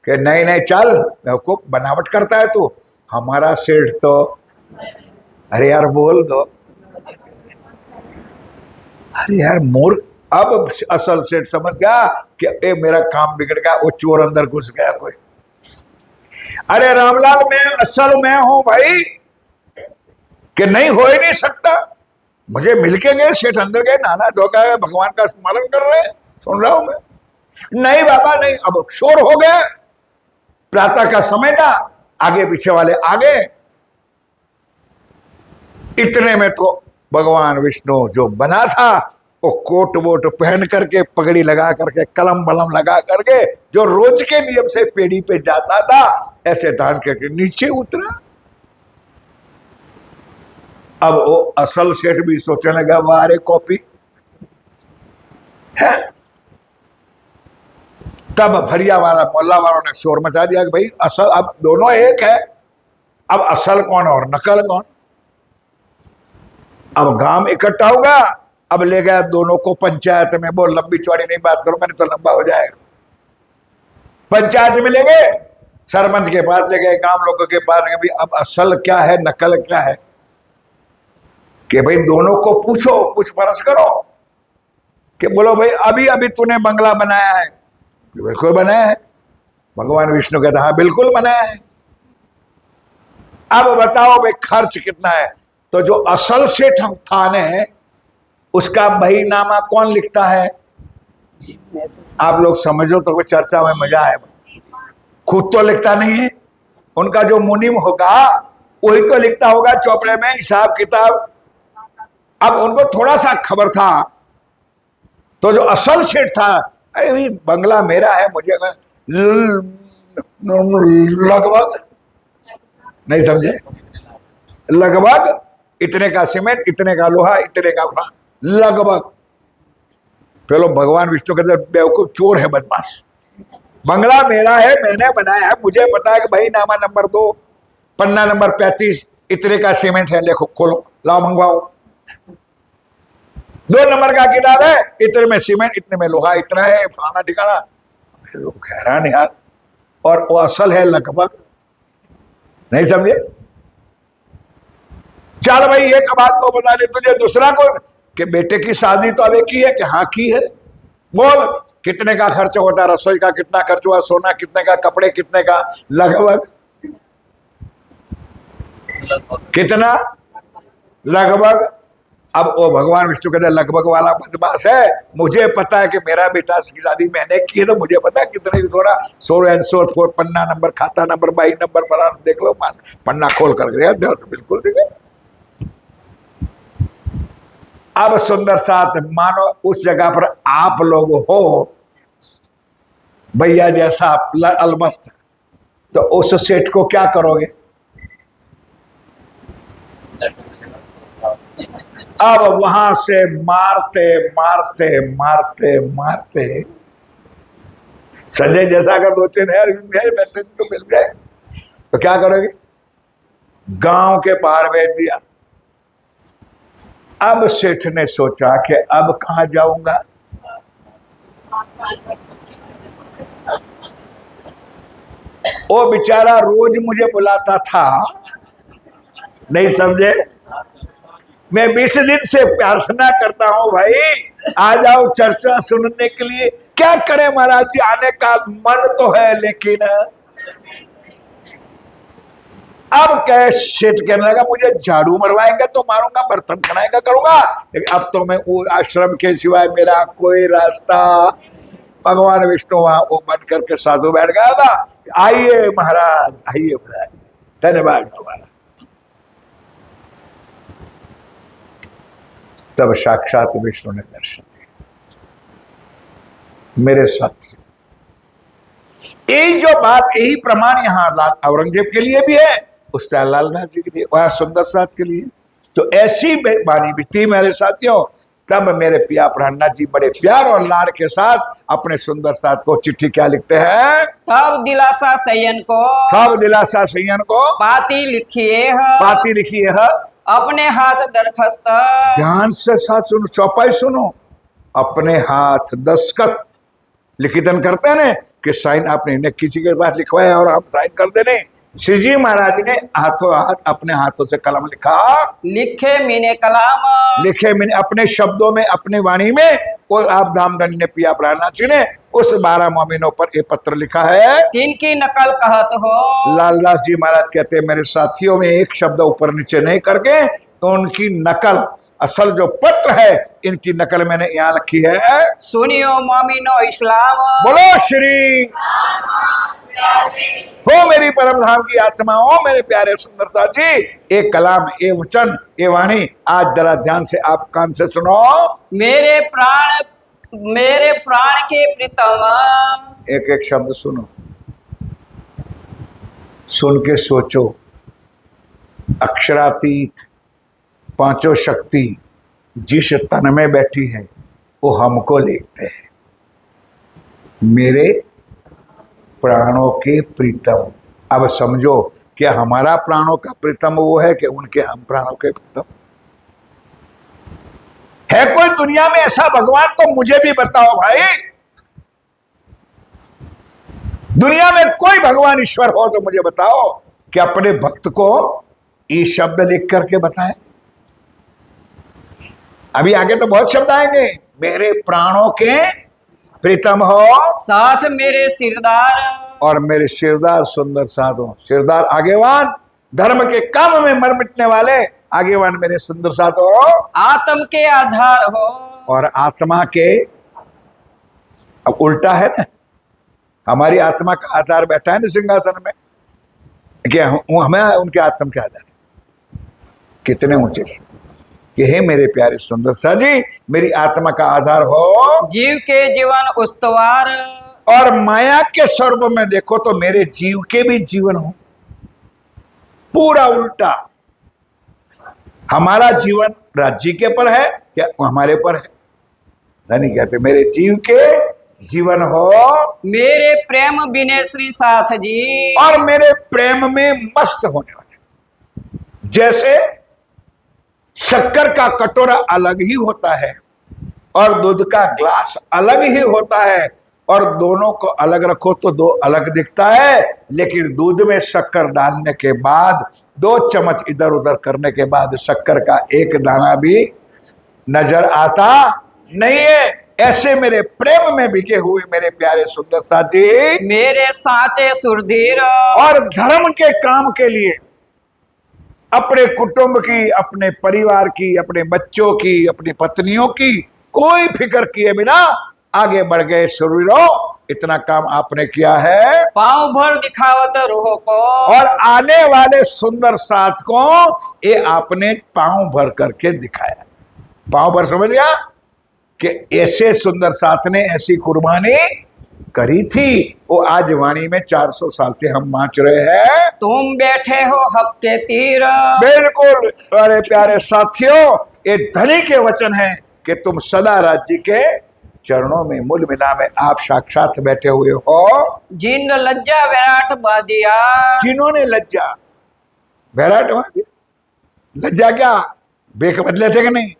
कि नहीं नहीं चल, को बनावट करता है तू, हमारा सेठ तो, अरे यार बोल दो, अरे यार मूर्ख। अब असल सेठ समझ गया कि ए मेरा काम बिगड़ गया, वो चोर अंदर घुस गया कोई। अरे रामलाल मैं असल में हूं भाई, कि नहीं हो ही नहीं सकता, मुझे मिलके गए, सेठ अंदर गए, नहाना धोखा है, भगवान का स्मरण कर रहे हैं, सुन रहा हूं मैं। नहीं बाबा नहीं, अब शोर हो गया, प्रातः का समय था, आगे पीछे वाले आगे। इतने में तो भगवान विष्णु जो बना था, वो कोट वोट पहन करके, पगड़ी लगा करके, कलम बलम लगा करके, जो रोज के नियम से पेड़ी पे जाता था, ऐसे धारण करके नीचे उतरा। अब वो असल सेठ भी सोचने लगा, वाह रे कॉपी है। तब भरिया वाला मोहल्ला वालों ने शोर मचा दिया कि भाई असल, अब दोनों एक है, अब असल कौन और नकल कौन। अब गांव इकट्ठा होगा, अब ले गया दोनों को पंचायत में। बोल लंबी चौड़ी नहीं बात करो, मैंने तो लंबा हो जाएगा। पंचायत में ले गए, सरपंच के पास ले गए, गांव लोगों के पास ले गए, अब असल क्या है नकल क्या है, कि भाई दोनों को पूछो, पूछ परछ करो, कि बोलो भाई अभी अभी तूने बंगला बनाया है? बिल्कुल बनाया है। भगवान विष्णु कहता हाँ बिल्कुल बनाया है। अब बताओ भाई खर्च कितना है? तो जो असल सेठ था ने, उसका बहीनामा कौन लिखता है? आप लोग समझो तो चर्चा में मजा आए। खुद तो लिखता नहीं है, उनका जो मुनीम होगा वही तो लिखता होगा चौपड़े में हिसाब किताब। अब उनको थोड़ा सा खबर था, तो जो असल सेठ था, अरे भाई बंगला मेरा है, मुझे लगभग, नहीं समझे, लगभग इतने का सीमेंट, इतने का लोहा, इतने का लगभग। पेलो भगवान विष्णु कहते बेवकूफ चोर है, बदमाश। बंगला मेरा है, मैंने बनाया है, मुझे पता है कि भाई नामा नंबर 2 पन्ना नंबर 35 इतने का सीमेंट है, देखो खोलो लाओ मंगवाओ। 2 नंबर का किताब है, इतने में सीमेंट, इतने में लोहा, इतना है फलाना ठिकाना। लोग हैरान यार। और वो असल है लगभग, नहीं समझे? चल भाई एक बात को बता दे तुझे, दूसरा को कि बेटे की शादी तो अब एक ही है कि हाँ की है। बोल कितने का खर्च होता, रसोई का कितना खर्च हुआ, सोना कितने का, कपड़े कितने का, लगभग कितना, लगभग। अब वो भगवान विष्णु कहते लगभग वाला बदमाश है, मुझे पता है कि मेरा बेटा की शादी मैंने की है, तो मुझे पता है कितने की, थोड़ा 100 पन्ना नंबर, खाता नंबर, 22 नंबर पर देख लो, पन्ना खोल कर बिल्कुल देखे। अब सुंदर साथ मानो उस जगह पर आप लोग हो भैया जैसा अलमस्त, तो उस सेठ को क्या करोगे? अब वहां से मारते मारते मारते मारते संजय जैसा अगर 2-3 तो मिल गए तो क्या करोगे? गांव के पार भेज दिया। अब सेठ ने सोचा कि अब कहां जाऊंगा, वो बेचारा रोज मुझे बुलाता था, नहीं समझे? मैं 20 दिन से प्रार्थना करता हूं भाई आ जाओ चर्चा सुनने के लिए। क्या करें महाराज जी, आने का मन तो है लेकिन अब कैसे सेठ कहने लगा मुझे झाड़ू मरवाएगा तो मारूंगा, बर्तन खनाएगा करूंगा, लेकिन अब तो मैं वो आश्रम के सिवाय मेरा कोई रास्ता। भगवान विष्णु वहां वो बन करके साधु बैठ गया था। आइए महाराज, आइए महाराज, धन्यवाद भगवान। तब साक्षात विष्णु ने दर्शन दिया। मेरे साथी, यही जो बात, यही प्रमाण यहाँ औरंगजेब के लिए भी है, उस लालनाथ जी के लिए, वहां सुंदर साथ के लिए। तो ऐसी बानी भी थी मेरे साथियों। तब मेरे पिया प्रहन्नाथ जी बड़े प्यार और लाड़ के साथ अपने सुंदर साथ को चिट्ठी क्या लिखते हैं? तब दिलासा सैयन को, सब दिलासा सैयन को पाती लिखिए है, पाती लिखिए है, अपने हाथ दरखस्त। ध्यान से साथ सुनो, चौपाई सुनो। अपने हाथ दस्तखत लिखितन करते हैं ना कि साइन आपने ने किसी के पास लिखवाया और हम साइन कर देने। श्री जी महाराज ने हाथों हाथ अपने हाथों से कलम लिखा, लिखे मीने कलाम, लिखे मैंने अपने शब्दों में, अपनी वाणी में। और आप धामधनी ने पिया प्रहन्नाथ जी ने उस 12 मोमिनों पर ये पत्र लिखा है। तिनकी नकल कहत हो। लालदास जी महाराज कहते हैं मेरे साथियों में एक शब्द ऊपर नीचे नहीं करके उनकी नकल, असल जो पत्र है इनकी नकल मैंने यहाँ लिखी है। सुनियो मोमिनो इस्लाम, बोलो श्री हो मेरी परम धाम की आत्मा, हो मेरे प्यारे सुंदर साथ जी। एक कलाम, ए वचन, ए वाणी आज जरा ध्यान से आप कान से सुनो। मेरे प्राण के प्रीतम। एक एक शब्द सुनो, सुन के सोचो। अक्षरातीत पांचों शक्ति जिस तन में बैठी है वो हमको लिखते हैं। मेरे प्राणों के प्रीतम। अब समझो कि हमारा प्राणों का प्रीतम वो है कि उनके हम प्राणों के प्रीतम है? कोई दुनिया में ऐसा भगवान तो मुझे भी बताओ भाई। दुनिया में कोई भगवान ईश्वर हो तो मुझे बताओ कि अपने भक्त को ये शब्द लिख करके बताए। अभी आगे तो बहुत शब्द आएंगे। मेरे प्राणों के प्रीतम हो, साथ मेरे सिरदार, और मेरे सिरदार सुंदर साधु। सिरदार आगेवान, धर्म के काम में मर मिटने वाले आगेवान मेरे सुंदर साधु। आत्म के आधार हो, और आत्मा के, अब उल्टा है ना, हमारी आत्मा का आधार बैठा है ना सिंहासन में, कि हमें उनके आत्म के आधार। कितने ऊंचे कि हे मेरे प्यारे सुंदर सा जी, मेरी आत्मा का आधार हो, जीव के जीवन उस्तवार, और माया के स्वरूप में देखो तो मेरे जीव के भी जीवन हो। पूरा उल्टा, हमारा जीवन राज्य के पर है क्या हमारे ऊपर है? धनी कहते मेरे जीव के जीवन हो मेरे प्रेम बिने श्री साथ जी। और मेरे प्रेम में मस्त होने वाले। जैसे शक्कर का कटोरा अलग ही होता है और दूध का ग्लास अलग ही होता है, और दोनों को अलग रखो तो दो अलग दिखता है, लेकिन दूध में शक्कर डालने के बाद 2 चम्मच इधर उधर करने के बाद शक्कर का एक दाना भी नजर आता नहीं है। ऐसे मेरे प्रेम में बिके हुए मेरे प्यारे सुंदर साथी, मेरे साचे सुरधीर, और धर्म के काम के लिए अपने कुटुंब की, अपने परिवार की, अपने बच्चों की, अपनी पत्नियों की कोई फिक्र किए बिना आगे बढ़ गए शूरवीरों। इतना काम आपने किया है, पांव भर दिखावत रूह को, और आने वाले सुंदर साथ को ये आपने पांव भर करके दिखाया। पांव भर समझ गया कि ऐसे सुंदर साथ ने ऐसी कुर्बानी करी थी। वो आज वाणी में 400 साल से हम बाँच रहे हैं। तुम बैठे हो हक के तीर। बिल्कुल अरे प्यारे साथियों, ये धनी के वचन है कि तुम सदा राज्य के चरणों में मूल मिला में आप साक्षात बैठे हुए हो। जिन लज्जा विराट बादिया, जिन्होंने लज्जा विराट बांधी। लज्जा क्या भेख बदले थे कि नहीं?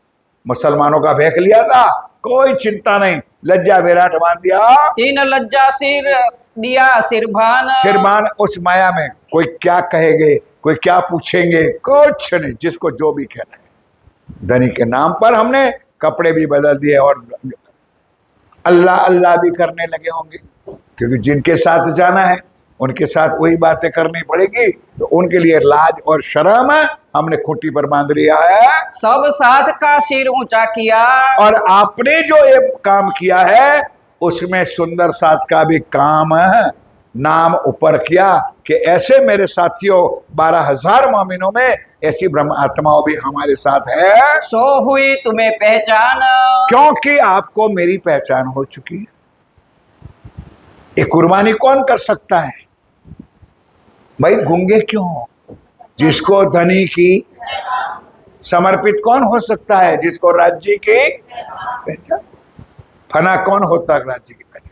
मुसलमानों का भेख लिया था, कोई चिंता नहीं, लज्जा विराट बांध दिया। तीन लज्जा सिर दिया सिरभान, सिरमान उस माया में कोई क्या कहेंगे, कोई क्या पूछेंगे, कुछ नहीं, जिसको जो भी कहना है। धनी के नाम पर हमने कपड़े भी बदल दिए और अल्लाह अल्लाह भी करने लगे होंगे, क्योंकि जिनके साथ जाना है उनके साथ वही बातें करनी पड़ेगी। तो उनके लिए लाज और शर्म हमने खूंटी पर बांध लिया है। सब साथ का सिर ऊंचा किया, और आपने जो ये काम किया है उसमें सुंदर साथ का भी काम नाम ऊपर किया कि ऐसे मेरे साथियों 12,000 मोमिनों में ऐसी ब्रह्म आत्माओं भी हमारे साथ है। सो हुई तुम्हें पहचान, क्योंकि आपको मेरी पहचान हो चुकी है। ये कुर्बानी कौन कर सकता है भाई? गूंगे क्यों हो? जिसको धनी की समर्पित कौन हो सकता है? जिसको राज्य की पहचान। फना कौन होता है राज्य की पहचान?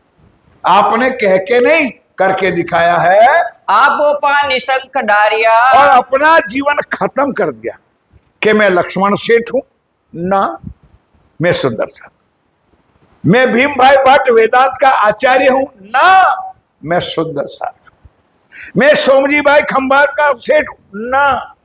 आपने कह के नहीं करके दिखाया है, आपो पा निशंक डारिया, और अपना जीवन खत्म कर दिया कि मैं लक्ष्मण सेठ हूं ना, मैं सुंदर साथ, मैं भीम भाई भट्ट वेदांत का आचार्य हूं ना, मैं सुंदर साथ, मैं सोमजी भाई खंभात का सेठ हूं ना।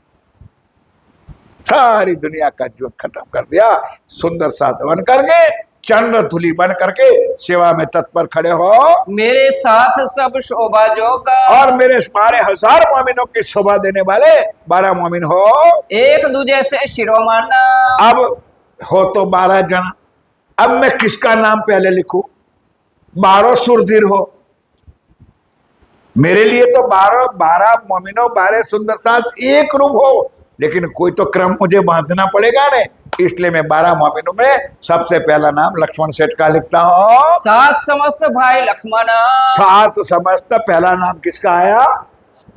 सारी दुनिया का जीवन खत्म कर दिया, सुंदर साथ बन करके, चंद्र धुली बन करके सेवा में तत्पर खड़े हो। मेरे साथ सब शोभा जोग, और मेरे 12,000 मोमिनों की शोभा देने वाले 12 मोमिन हो। एक दूजे से शिरोमण, अब हो तो 12 जना। अब मैं किसका नाम पहले लिखूं? 12 सुरधीर हो। मेरे लिए तो 12 मोमिनों 12 सुंदर साथ एक रूप हो, लेकिन कोई तो क्रम मुझे बांधना पड़ेगा ने, इसलिए मैं 12 मोमिनों में सबसे पहला नाम लक्ष्मण सेठ का लिखता हूं। सात समस्त भाई लक्ष्मण, 7 समस्त पहला नाम किसका आया?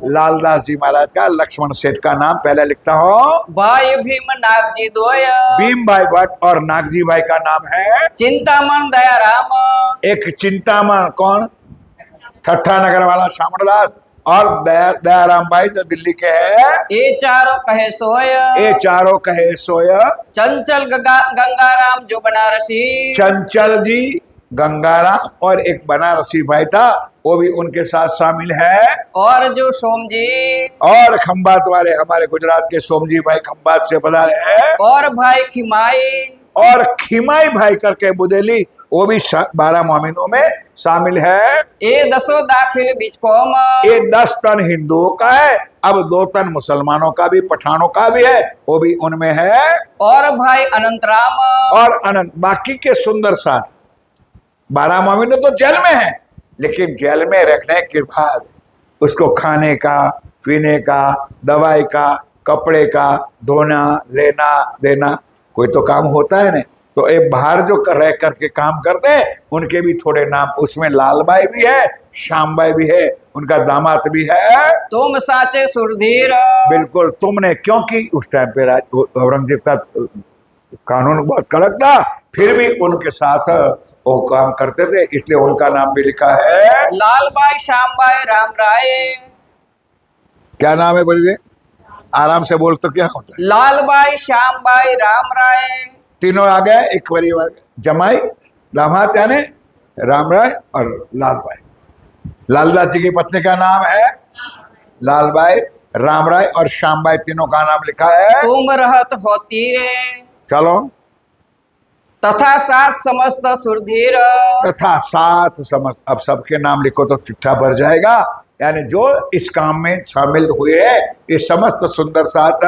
लालदास जी महाराज का। लक्ष्मण सेठ का नाम पहले लिखता हूं। भाई भीम नागजी दोय, भीम भाई भट्ट और नागजी भाई का नाम है। चिंतामण दयाराम, एक चिंतामण कौन? ठट्ठा नगर वाला शामणदास, और दयाराम भाई जो दिल्ली के हैं। ये चारों कहे सोय, ये चारों कहे सोय। चंचल गंगाराम जो बनारसी, चंचल जी गंगाराम, और एक बनारसी भाई था वो भी उनके साथ शामिल है। और जो सोम जी, और खंबात वाले हमारे गुजरात के सोमजी भाई खंबात से पधारे हैं। और भाई खिमाई, और खिमाई भाई करके बुदेली, वो भी 12 मोमिनों में शामिल है। ये 10 दाखिल बिचकोम, ये 10 टन हिंदुओं का है, अब 2 टन मुसलमानों का भी, पठानों का भी है, वो भी उनमें है। और भाई अनंतराम, और अनंत बाकी के सुंदर साथ 12 मोमिन तो जेल में है, लेकिन जेल में रखने के बाद उसको खाने का, पीने का, दवाई का, कपड़े का, धोना, लेना देना, कोई तो काम होता है ना। तो ये बाहर जो रह करके काम करते हैं उनके भी थोड़े नाम, उसमें लाल भाई भी है, श्याम भाई भी है, उनका दामाद भी है। तुम साचे सुरधीर, बिल्कुल तुमने, क्योंकि उस टाइम पे औरंगजेब का कानून बहुत कड़क था, फिर भी उनके साथ वो काम करते थे, इसलिए उनका नाम भी लिखा है। लालबाई श्यामबाई रामराय। क्या नाम है बोलिए, आराम से बोल तो क्या होता है। लालबाई श्यामबाई रामराय। तीनों आ गए एक परिवार, जमाई दामाद यानी रामराय और लालबाई। लालदास जी की पत्नी का नाम है लालबाई, रामराय और श्यामबाई, तीनों का नाम लिखा है। तुम रहत होती रे चलो, तथा सात समस्त सुरधीर। तथा सात समझ, अब सबके नाम लिखो तो चिट्ठा भर जाएगा। यानी जो इस काम में शामिल हुए ये समस्त सुंदर सात,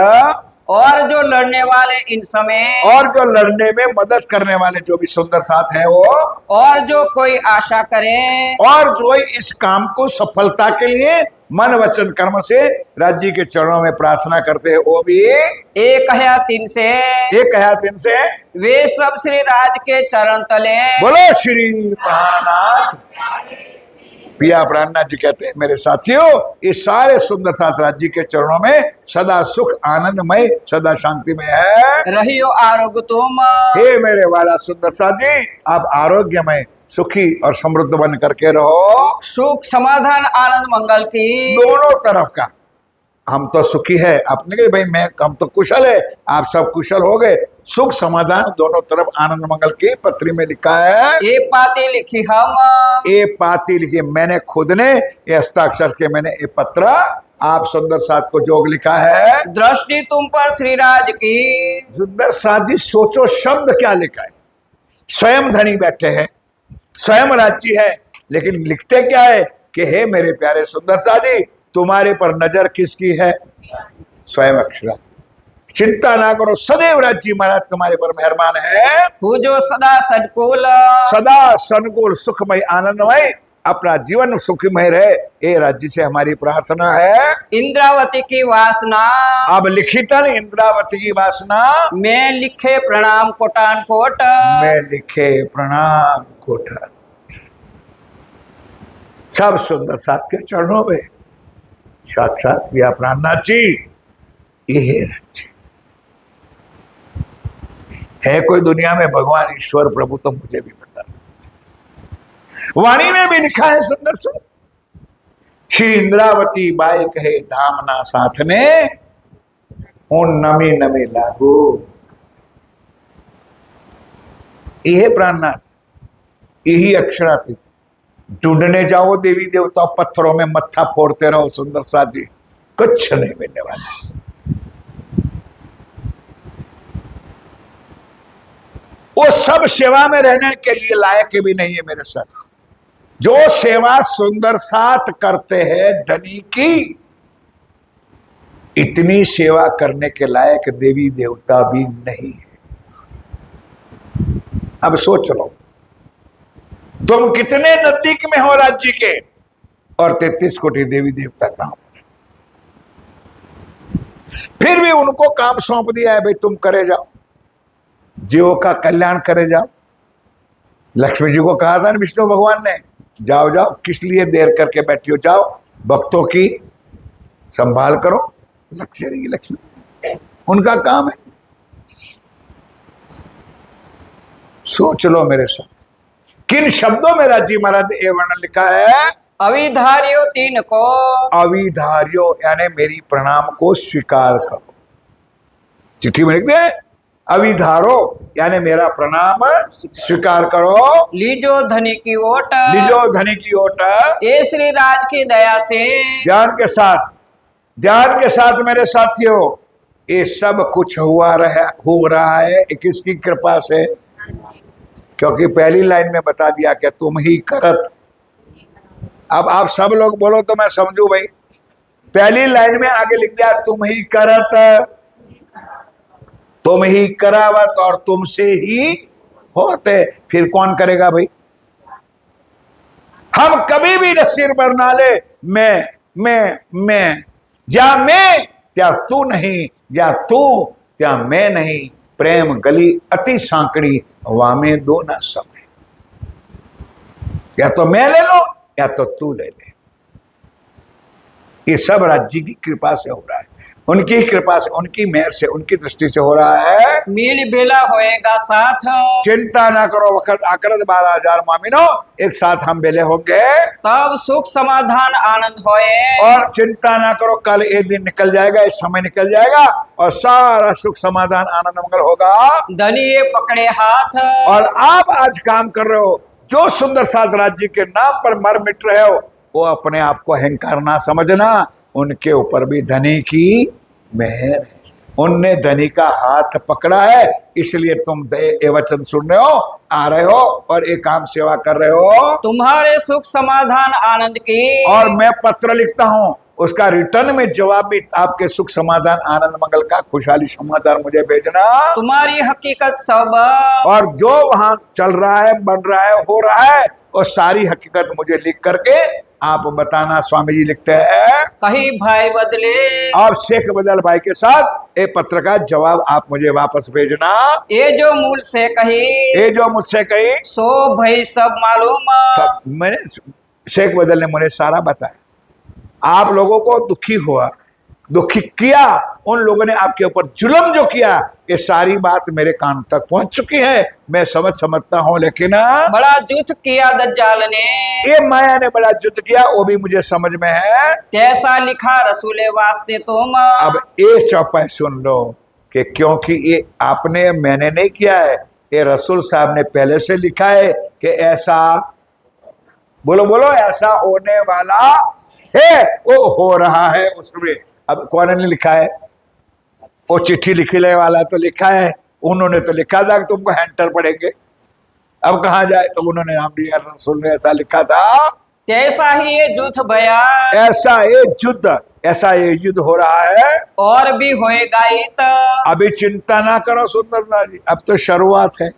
और जो लड़ने वाले इन समय, और जो लड़ने में मदद करने वाले जो भी सुंदर साथ हैं वो, और जो कोई आशा करे, और जो इस काम को सफलता के लिए मन वचन कर्म से राज्य के चरणों में प्रार्थना करते हैं, वो भी एक है तीन से, एक हयात इनसे। वे सब श्री राज के चरण तले। बोलो श्री प्राणनाथ। पिया प्राणनाथ जी कहते हैं, मेरे साथियों ये सारे सुंदर साथ राज्य के चरणों में सदा सुख आनंदमय सदा शांतिमय है। रहियो आरोग्य तुम। हे मेरे वाला सुंदर साथ जी, आप आरोग्यमय सुखी और समृद्ध बन करके रहो। सुख समाधान आनंद मंगल की। दोनों तरफ का, हम तो सुखी है, आपने कहा भाई मैं, हम तो कुशल है, आप सब कुशल हो गए, सुख समाधान दोनों तरफ आनंद मंगल की पत्री में लिखा है। ये पाती लिखी हम, ये पाती लिखी मैंने खुद ने, ये हस्ताक्षर के मैंने ये पत्र आप सुंदर साथ को जोग लिखा है। दृष्टि तुम पर श्रीराज की। सुंदर साथ जी सोचो शब्द क्या लिखा है। स्वयं धनी बैठे हैं, स्वयं राज्य है, लेकिन लिखते क्या है कि हे मेरे प्यारे सुंदर साथ जी, तुम्हारे पर नजर किसकी है? स्वयं अक्षरा। चिंता ना करो, सदैव राज्य महाराज तुम्हारे पर मेहरबान है। जो सदा सदकुल, सदा सनुकूल सुखमय आनंदमय अपना जीवन सुखमय रहे, ये राज्य से हमारी प्रार्थना है। इंद्रावती की वासना, अब लिखितन इंद्रावती की वासना, मैं लिखे प्रणाम कोटान कोट। मैं लिखे प्रणाम कोटा। सब सुंदर साथ के चरणों में साक्षात पिया प्राणनाथ जी, ये राज्य है कोई दुनिया में भगवान ईश्वर प्रभु तो मुझे भी पता। वाणी में भी लिखा है सुंदर सुन, श्री इंद्रावती बाई कहे धामना साथ ने, उन नमी नमी लागू। यही प्राणनाथ, यही अक्षरातीत। ढूंढने जाओ देवी देवता पत्थरों में मत्था फोड़ते रहो सुंदर साथ जी, कुछ नहीं मिलने वाला। वो सब सेवा में रहने के लिए लायक भी नहीं है मेरे साथ। जो सेवा सुंदर साथ करते हैं धनी की, इतनी सेवा करने के लायक देवी देवता भी नहीं है। अब सोच लो, तुम कितने नजदीक में हो राज्य के, और 33 कोटि देवी देवता कहां पर। फिर भी उनको काम सौंप दिया है, भाई तुम करे जाओ, जीवों का कल्याण करे जाओ। लक्ष्मी जी को कहा था ना विष्णु भगवान ने, जाओ जाओ, किस लिए देर करके बैठी हो, जाओ भक्तों की संभाल करो। लक्ष्मी उनका काम है। सोच लो मेरे साथ, किन शब्दों में राज्य महाराज ने वर्णन लिखा है। अविधार्यो तीन को, अविधार्यो यानी मेरी प्रणाम को स्वीकार करो। चिट्ठी में लिख दे, अविधारो यानी मेरा प्रणाम स्वीकार करो। लीजो धनी की ओट, लीजो धनी की ओट। ये श्री राज की दया से। ध्यान के साथ, ध्यान के साथ मेरे साथियों, ये सब कुछ हो रहा है किसकी कृपा से? क्योंकि पहली लाइन में बता दिया कि तुम ही करत। अब आप सब लोग बोलो तो मैं समझू भाई। पहली लाइन में आगे लिख दिया तुम ही करत, तुम ही करावत और तुमसे ही होते। फिर कौन करेगा भाई? हम कभी भी न सिर पर ना ले मैं, जा मैं त्या तू नहीं, या तू त्या मैं नहीं। प्रेम गली अति सांकड़ी, वामे दो ना समय। या तो मैं ले लो या तो तू ले ले। ये सब राज्य की कृपा से हो रहा है, उनकी कृपा से, उनकी मेहर से, उनकी दृष्टि से हो रहा है। मिल बेला होएगा साथ, चिंता ना करो, वक्त आकर 12,000 मामिनो एक साथ हम बेले होंगे। तब सुख समाधान आनंद होए। और चिंता ना करो, कल एक दिन निकल जाएगा, इस समय निकल जाएगा और सारा सुख समाधान आनंद मंगल होगा। धनिये पकड़े हाथ, और आप आज काम कर रहे हो, जो सुंदर साथ राज्य के नाम पर मर मिट रहे हो, वो अपने आप को अहंकार ना समझना, उनके ऊपर भी धनी की मेहर है। उनने धनी का हाथ पकड़ा है, इसलिए तुम ये वचन सुन रहे हो, आ रहे हो और एक काम सेवा कर रहे हो। तुम्हारे सुख समाधान आनंद की। और मैं पत्र लिखता हूं, उसका रिटर्न में जवाब भी आपके सुख समाधान आनंद मंगल का खुशहाली समाचार मुझे भेजना। तुम्हारी हकीकत सब, और जो वहां चल रहा है, बन रहा है, हो रहा है, और सारी हकीकत मुझे लिख करके आप बताना। स्वामी जी लिखते हैं, कहीं भाई बदले, और शेख बदल भाई के साथ एक पत्र का जवाब आप मुझे वापस भेजना। ये जो मूल से कही, ये जो मुझसे कही सो भाई सब मालूम। सब मैंने, शेख बदल ने मुझे सारा बताया। आप लोगों को दुखी किया, उन लोगों ने आपके ऊपर जुल्म जो किया, ये सारी बात मेरे कान तक पहुंच चुकी है। मैं समझता हूं, लेकिन बड़ा युद्ध किया दज्जाल ने, ये माया ने बड़ा युद्ध किया, वो भी मुझे समझ में है। कैसा लिखा रसूले वास्ते तुम। अब ये चौपाई सुन लो कि क्योंकि ये आपने, मैंने नहीं किया है, ये रसूल साहब ने पहले से लिखा है कि ऐसा, बोलो बोलो, ऐसा होने वाला है, वो हो रहा है उसमें। अब कौन ने लिखा है? वो चिट्ठी लिखने वाला तो लिखा है, उन्होंने तो लिखा था कि तुमको हैंटर पड़ेंगे। अब कहाँ जाए, तो उन्होंने नाम दिया, रसूल ने ऐसा लिखा था। कैसा ही ये युद्ध भया, ऐसा ये युद्ध हो रहा है, और भी होएगा इत। अभी चिंता ना करो सुंदरता जी, अब तो शुरुआत है?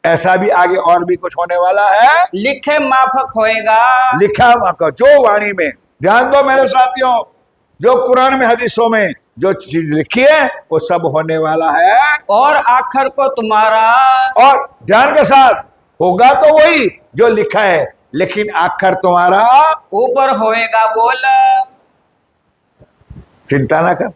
ऐसा भी आगे और भी कुछ होने वाला है। लिखे माफक होएगा, लिखा माफक, जो वाणी में, ध्यान दो मेरे साथियों, जो कुरान में, हदीसों में जो चीज लिखी है, वो सब होने वाला है। और आखिर को तुम्हारा, और ध्यान के साथ, होगा तो वही जो लिखा है, लेकिन आखिर तुम्हारा ऊपर होएगा बोल। चिंता ना कर,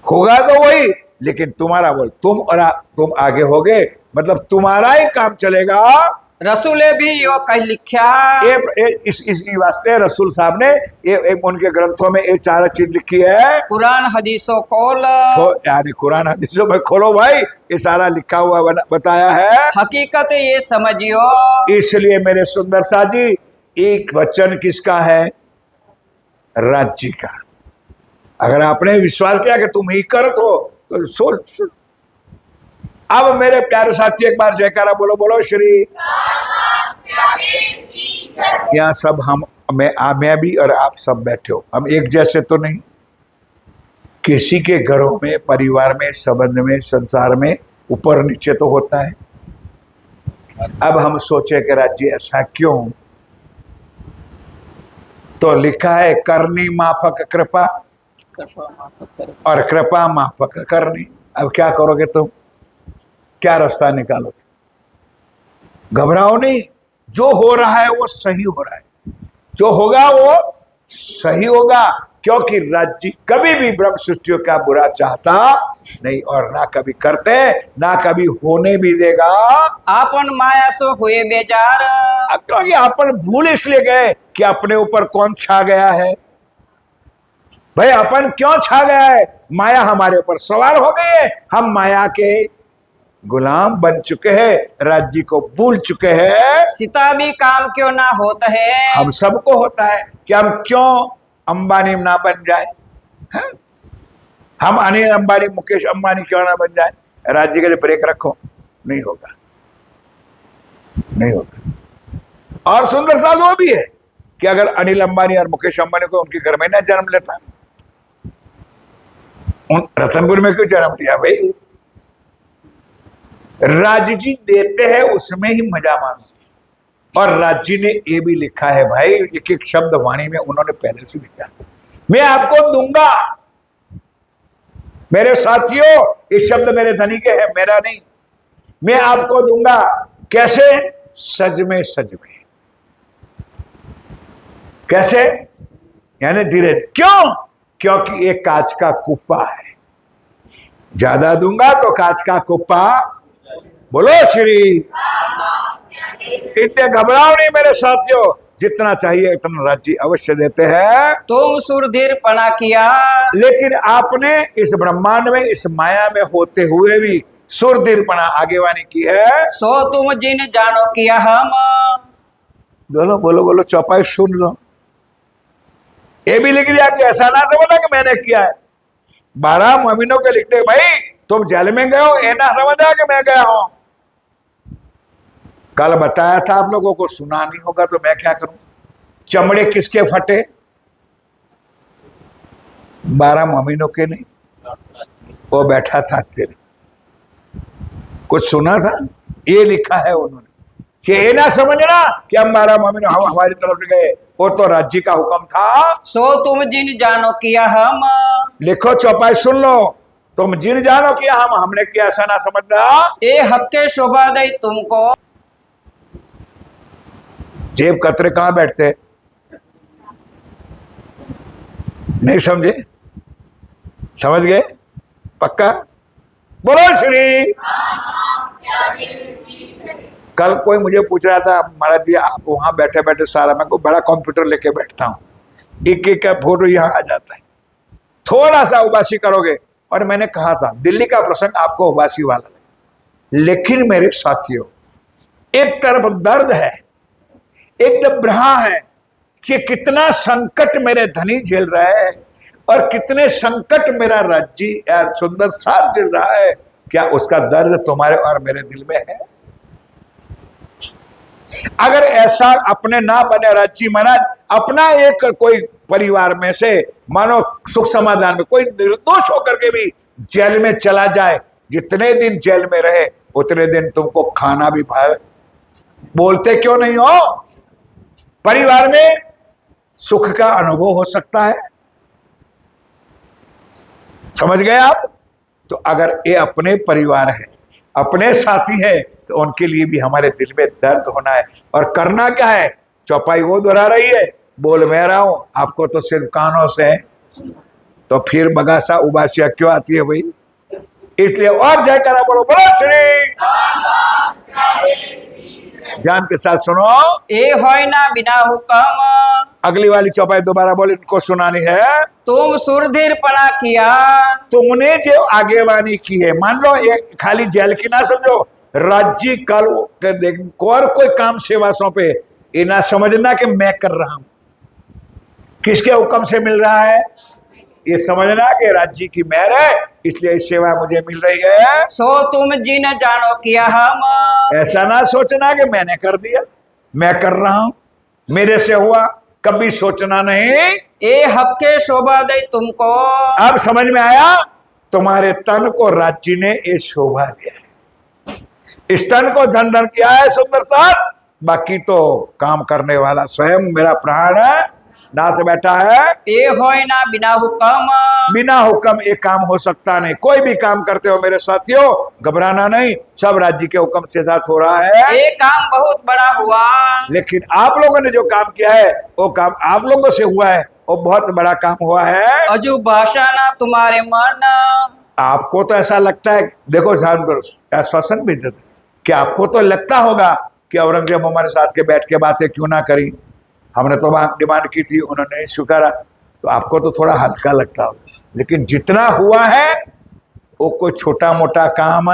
होगा तो वही, लेकिन तुम्हारा बोल, तुम आगे होगे, मतलब तुम्हारा ही काम चलेगा। रसूले भी यो कह लिखा, इस वास्ते रसूल साहब ने उनके ग्रंथों में एक चार चीज लिखी है। कुरान हदीसों खोल, यानी कुरान हदीसों में खोलो भाई, ये सारा लिखा हुआ बताया है। हकीकत ये समझियो। इसलिए मेरे सुंदर सा जी, एक वचन किसका है? राज्य का। अगर आपने विश्वास किया कि तुम ही कर, तो सोच। अब मेरे प्यारे साथी, एक बार जयकारा बोलो, बोलो श्री। यहाँ सब मैं भी और आप सब बैठे हो, हम एक जैसे तो नहीं। किसी के घरों में, परिवार में, संबंध में, संसार में ऊपर नीचे तो होता है। अब हम सोचे कि राज्य ऐसा क्यों, तो लिखा है करनी माफक कृपा, और कृपा माफक करनी। अब क्या करोगे तुम? क्या रास्ता निकालोगे? घबराओ नहीं, जो हो रहा है वो सही हो रहा है, जो होगा वो सही होगा, क्योंकि राज्य कभी भी ब्रह्म सृष्टियों का बुरा चाहता नहीं, और ना कभी करते, ना कभी होने भी देगा। आपन माया सो हुए बेजार, क्योंकि अपन भूल इसलिए गए कि अपने ऊपर कौन छा गया है। भाई अपन क्यों छा गया है? माया हमारे ऊपर सवार हो गई है, हम माया के गुलाम बन चुके हैं, राज्य को भूल चुके हैं। सीता भी काम क्यों ना होता है, हम सबको होता है कि हम क्यों अंबानी ना बन जाए, है? हम अनिल अंबानी, मुकेश अंबानी क्यों ना बन जाए? राज्य के लिए ब्रेक रखो, नहीं होगा, नहीं होगा। और सुंदर साथ वो भी है कि अगर अनिल अंबानी और मुकेश अंबानी को उनके घर में ना जन्म लेता, रतनपुर में क्यों जन्म लिया भाई? राज्य जी देते हैं, उसमें ही मजा मानो। और राज्य ने ये भी लिखा है भाई, एक एक शब्द वाणी में उन्होंने पहले से लिखा, मैं आपको दूंगा। मेरे साथियों, ये शब्द मेरे धनी के हैं, मेरा नहीं। मैं आपको दूंगा, कैसे? सज में सज में। कैसे? यानी धीरे। क्यों? क्योंकि एक कांच का कुप्पा है, ज्यादा दूंगा तो कांच का कुप्पा। बोलो श्री। इतने घबराओ नहीं मेरे साथियों, जितना चाहिए उतना राज्य अवश्य देते हैं। तुम सुरधीरपना किया, लेकिन आपने इस ब्रह्मांड में, इस माया में होते हुए भी सुरधीरपना आगेवानी की है। सो तुम जिन जानो किया हम। बोलो बोलो बोलो, चौपाई सुन लो। ये भी लिख दिया कि ऐसा ना समझना कि मैंने किया है। 12 मोमिनों के लिखते भाई तुम जेल में गए हो, ये ना समझा कि मैं गया हूं। कल बताया था आप लोगों को, सुना नहीं होगा तो मैं क्या करूं। चमड़े किसके फटे? 12 मोमिनों के नहीं, वो बैठा था तेरे। कुछ सुना था? ये लिखा है उन्होंने कि ये ना समझना कि हम 12 मोमिन हम हमारी तरफ से गए, वो तो राज्य का हुक्म था। सो तुम जिन जानो किया हम। लिखो, चौपाई सुन लो। तुम जिन जानो किया हम, हमने किया, ऐसा ना समझना। ए हक के शोभा दई तुमको। जेब कतरे कहां बैठते? नहीं समझे? समझ गए? पक्का? बोलो श्री। कल कोई मुझे पूछ रहा था, महाराज जी आप वहां बैठे बैठे सारा, मैं को बड़ा कंप्यूटर लेके बैठता हूँ, एक एक का फोटो यहाँ आ जाता है, थोड़ा सा उबासी करोगे। और मैंने कहा था दिल्ली का प्रसंग आपको उबासी वाला है, लेकिन मेरे साथियों एक तरफ दर्द है, एक तरफ ब्रहा है कि कितना संकट मेरे धनी झेल रहा है और कितने संकट मेरा राज्य यार सुंदर साथ झेल रहा है। क्या उसका दर्द तुम्हारे और मेरे दिल में है? अगर ऐसा अपने ना बने राज्य महाराज, अपना एक कोई परिवार में से मानो सुख समाधान में कोई निर्दोष होकर के भी जेल में चला जाए, जितने दिन जेल में रहे उतने दिन तुमको खाना भी भावे। बोलते क्यों नहीं हो? परिवार में सुख का अनुभव हो सकता है। समझ गए आप? तो अगर ये अपने परिवार है, अपने साथी है, तो उनके लिए भी हमारे दिल में दर्द होना है। और करना क्या है? चौपाई वो दोहरा रही है, बोल मैं रहा हूं, आपको तो सिर्फ कानों से है, तो फिर बगासा उबासिया क्यों आती है भाई? इसलिए और जयकारा बोलो, बोलो श्री। ध्यान के साथ सुनो। ए होय ना बिना हुक्म। अगली वाली चौपाई दोबारा बोल, इनको सुनानी है। तुम सुरधीरपना किया, तुमने जो आगेवानी की है, मान लो ये खाली जेल की ना समझो, राज्य कल और कोई काम सेवा सौंपे, ये ना समझना कि मैं कर रहा हूं, किसके हुक्म से मिल रहा है, ये समझना कि राज्य की मेहर है, इसलिए सेवा मुझे मिल रही है। सो तुम जिन जानो किया हम। ऐसा ना सोचना कि मैंने कर दिया, मैं कर रहा हूं, मेरे से हुआ, कभी सोचना नहीं। ए हक के शोभा दई तुमको। अब समझ में आया? तुम्हारे तन को राज्य ने ये शोभा दिया है, इस तन को धन धन किया है सुंदर साथ, बाकी तो काम करने वाला स्वयं मेरा प्राण है, नाथ बैठा है। ए होय ना बिना हुक्म। बिना हुक्म एक काम हो सकता नहीं। कोई भी काम करते हो मेरे साथियों, घबराना नहीं, सब राज्य के हुक्म से साथ हो रहा है। ये काम बहुत बड़ा हुआ, लेकिन आप लोगों ने जो काम किया है वो काम आप लोगों से हुआ है, वो बहुत बड़ा काम हुआ है। अजू भाषा ना तुम्हारे मन। आपको तो ऐसा लगता है, देखो ध्यान करो, आश्वासन भी देते कि आपको तो लगता होगा कि औरंगजेब हमारे साथ के बैठ के बातें क्यों ना करी, हमने तो डिमांड की थी, उन्होंने नहीं स्वीकारा, तो आपको तो थोड़ा हल्का लगता होगा। लेकिन जितना हुआ है वो कोई छोटा मोटा काम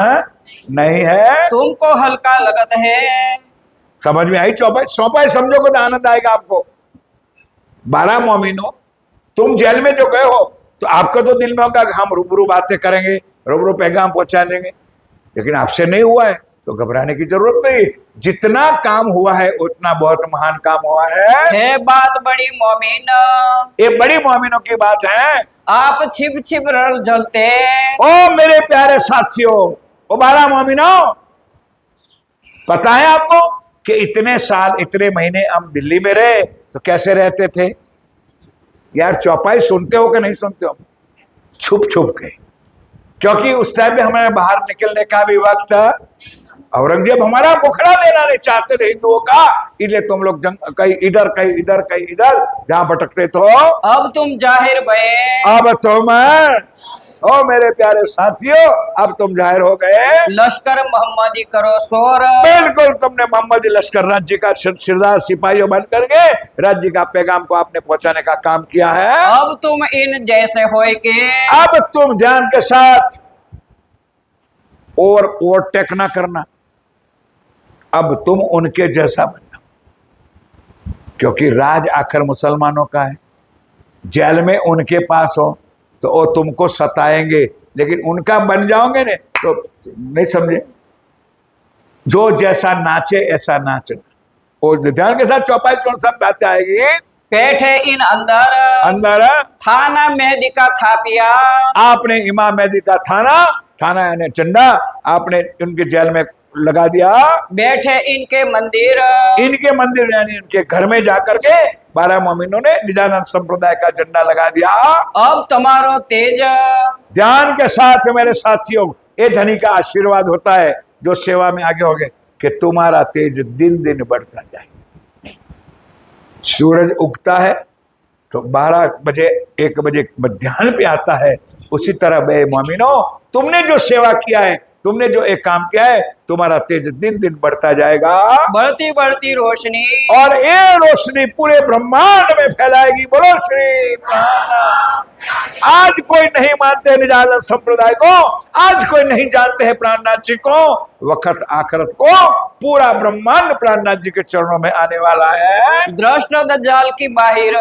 नहीं है। तुमको हल्का लगत है। समझ में आई चौपाई? चौपाई समझोगे तो आनंद आएगा आपको। 12 मोमिनो तुम जेल में जो गए हो, तो आपको तो दिल में होगा कि हम रूबरू बातें करेंगे, रूबरू पैगाम पहुंचा देंगे, लेकिन आपसे नहीं हुआ है तो घबराने की जरूरत नहीं। जितना काम हुआ है उतना बहुत महान काम हुआ है बात बड़ी मोमिन। ये बड़ी मोमिनों की बात है। आप छिप छिप रल जलते। ओ मेरे प्यारे साथियों, ओ 12 मोमिनों, पता है आपको कि इतने साल इतने महीने हम दिल्ली में रहे तो कैसे रहते थे? यार चौपाई सुनते हो कि नहीं सुनते हो? छुप छुप के, क्योंकि उस टाइम में हमें बाहर निकलने का भी वक्त औरंगजेब हमारा मुखड़ा देना नहीं चाहते थे हिंदुओं का, इसलिए तुम लोग कहीं इधर कहीं इधर कहीं इधर जहां भटकते तो अब तुम जाहिर भये। अब तुम ओ मेरे प्यारे साथियों, अब तुम जाहिर हो गए। लश्कर मोहम्मदी करो शोर। बिल्कुल, तुमने मोहम्मदी लश्कर राज्य का सिरदार सिपाहियों बन करके राज्य का पैगाम को आपने पहुंचाने का काम किया है। अब तुम इन जैसे होए के। अब तुम ध्यान के साथ और ओवरटेक ना करना, अब तुम उनके जैसा बनना, क्योंकि राज आखिर मुसलमानों का है। जेल में उनके पास हो तो वो तुमको सताएंगे, लेकिन उनका बन जाओगे ने तो नहीं समझे। जो जैसा नाचे ऐसा नाचना। और ध्यान के साथ चौपाई चौड़ सब बातें आएगी। बैठे इन अंदर। अंदर थाना मेहदी का थापिया। आपने इमाम मेहदी का थाना यानी चंदा आपने उनके जेल में लगा दिया। बैठे इनके मंदिर। इनके मंदिर यानी इनके घर में जाकर के 12 मोमिनों ने निजानंद संप्रदाय का झंडा लगा दिया। अब तुम्हारो तेज। ध्यान के साथ मेरे साथियों, ये धनी का आशीर्वाद होता है जो सेवा में आगे हो गए कि तुम्हारा तेज दिन दिन बढ़ता जाए। सूरज उगता है तो 12 बजे 1 बजे मध्याह्न पे आता है। उसी तरह बे मोमिनो, तुमने जो सेवा किया है, तुमने जो एक काम किया है, तुम्हारा तेज दिन दिन बढ़ता जाएगा। बढ़ती बढ़ती रोशनी। और ये रोशनी पूरे ब्रह्मांड में फैलाएगी। बोलो श्री प्राणनाथ। आज कोई नहीं मानते निजानंद संप्रदाय को, आज कोई नहीं जानते हैं प्राणनाथ जी को। वक्त आखिरत को पूरा ब्रह्मांड प्राणनाथ जी के चरणों में आने वाला है। दृष्ट दज्जाल की बाहिर।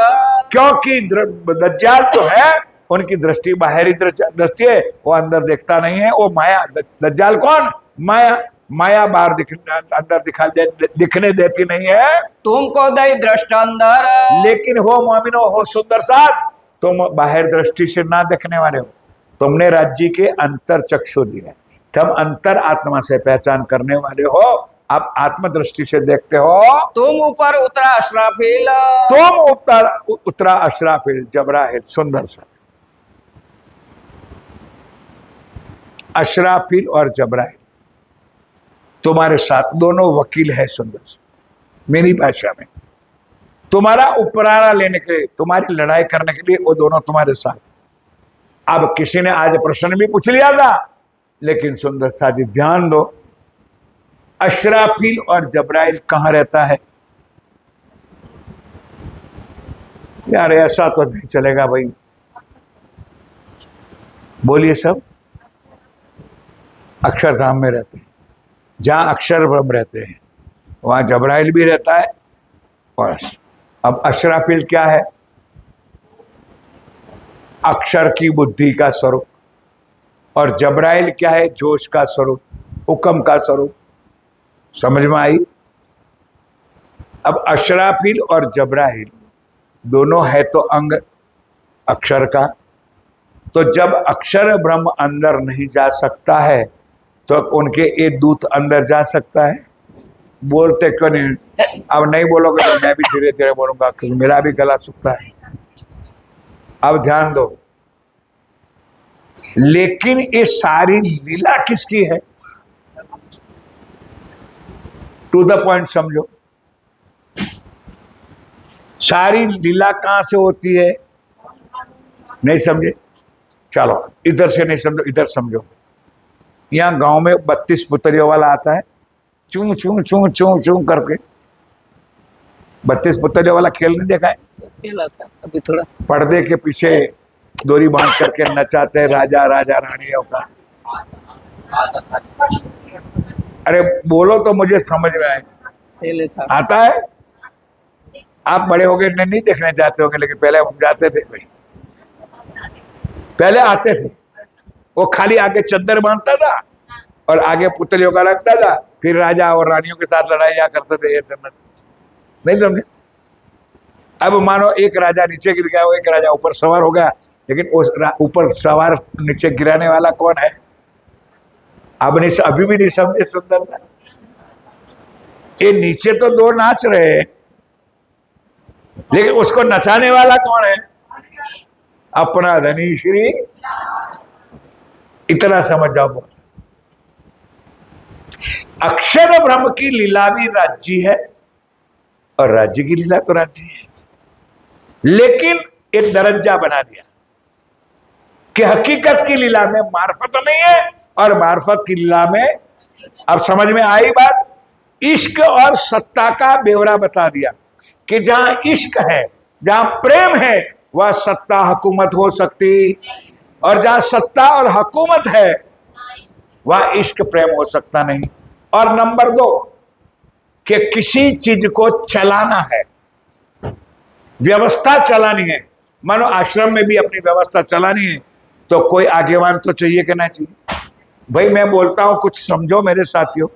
क्योंकि दज्जाल तो है, उनकी दृष्टि बाहरी दृष्टि है, वो अंदर देखता नहीं है। वो माया, दज्जाल कौन? माया बाहर अंदर दिखने देती नहीं है। तुमको दई दृष्ट अंदर। लेकिन हो मोमिनो, हो सुंदर साथ, तुम बाहर दृष्टि से ना देखने वाले हो। तुमने राज्य के अंतर चक्षु दिए, तुम अंतर आत्मा से पहचान करने वाले हो। आप आत्म दृष्टि से देखते हो। तुम ऊपर उतरा अशराफिल। तुम उतरा अशराफिल जबराहिल। सुंदर सा अशराफिल और जबराइल तुम्हारे साथ, दोनों वकील है। सुंदर सा मेरी भाषा में, तुम्हारा उपराला लेने के लिए, तुम्हारी लड़ाई करने के लिए वो दोनों तुम्हारे साथ। अब किसी ने आज प्रश्न भी पूछ लिया था, लेकिन सुंदर सा जी ध्यान दो, अशराफिल और जबराइल कहाँ रहता है? यार ऐसा तो नहीं चलेगा भाई, बोलिए सब। अक्षरधाम में रहते हैं, जहाँ अक्षर ब्रह्म रहते हैं, वहाँ जबराइल भी रहता है। और अब अशराफिल क्या है? अक्षर की बुद्धि का स्वरूप। और जबराइल क्या है? जोश का स्वरूप, हुक्म का स्वरूप। समझ में आई? अब अशराफिल और जबराइल दोनों है तो अंग अक्षर का। तो जब अक्षर ब्रह्म अंदर नहीं जा सकता है तो उनके एक दूत अंदर जा सकता है? बोलते क्यों नहीं? अब नहीं बोलोगे तो मैं भी धीरे धीरे बोलूंगा, क्योंकि मेरा भी गला सूखता है। अब ध्यान दो, लेकिन ये सारी लीला किसकी है? टू द पॉइंट समझो। सारी लीला कहां से होती है? नहीं समझे? चलो इधर से नहीं समझो, इधर समझो। यहाँ गांव में 32 पुतलियों वाला आता है, चूं चूं चूं चूं चूं करके। 32 पुतलियों वाला खेल नहीं देखा है? खेला था अभी थोड़ा। पर्दे के पीछे डोरी बांध करके नचाते हैं राजा राजा रानियों का। अरे बोलो तो मुझे समझ में आए। खेले था। आता है? आप बड़े हो गए नहीं देखने जाते होंगे, लेकिन पहले हम जाते थे भाई, पहले आते थे। वो खाली आगे चद्दर बांधता था और आगे पुतलियों का रखता था, फिर राजा और रानियों के साथ लड़ाइयाँ करते थे। ये नहीं समझे? अब मानो एक राजा नीचे गिर गया, वो एक राजा ऊपर सवार हो गया, लेकिन उस ऊपर सवार नीचे गिराने वाला कौन है? अब नहीं, अभी भी नहीं समझे सुंदरता। ये नीचे तो दो नाच रहे हैं, लेकिन उसको नचाने वाला कौन है? अपना धनी श्री। इतना समझ जाओ। अक्षर ब्रह्म की लीला भी राज्य है और राज्य की लीला तो राज्य है, लेकिन एक दरज्जा बना दिया कि हकीकत की लीला में मार्फत नहीं है और मार्फत की लीला में, अब समझ में आई बात। इश्क और सत्ता का ब्यौरा बता दिया कि जहां इश्क है, जहां प्रेम है, वह सत्ता हुकूमत हो सकती, और जहां सत्ता और हुकूमत है वह इश्क प्रेम हो सकता नहीं। और नंबर 2 कि किसी चीज को चलाना है, व्यवस्था चलानी है, मानो आश्रम में भी अपनी व्यवस्था चलानी है तो कोई आगेवान तो चाहिए कि ना चाहिए। भाई मैं बोलता हूं कुछ समझो मेरे साथियों,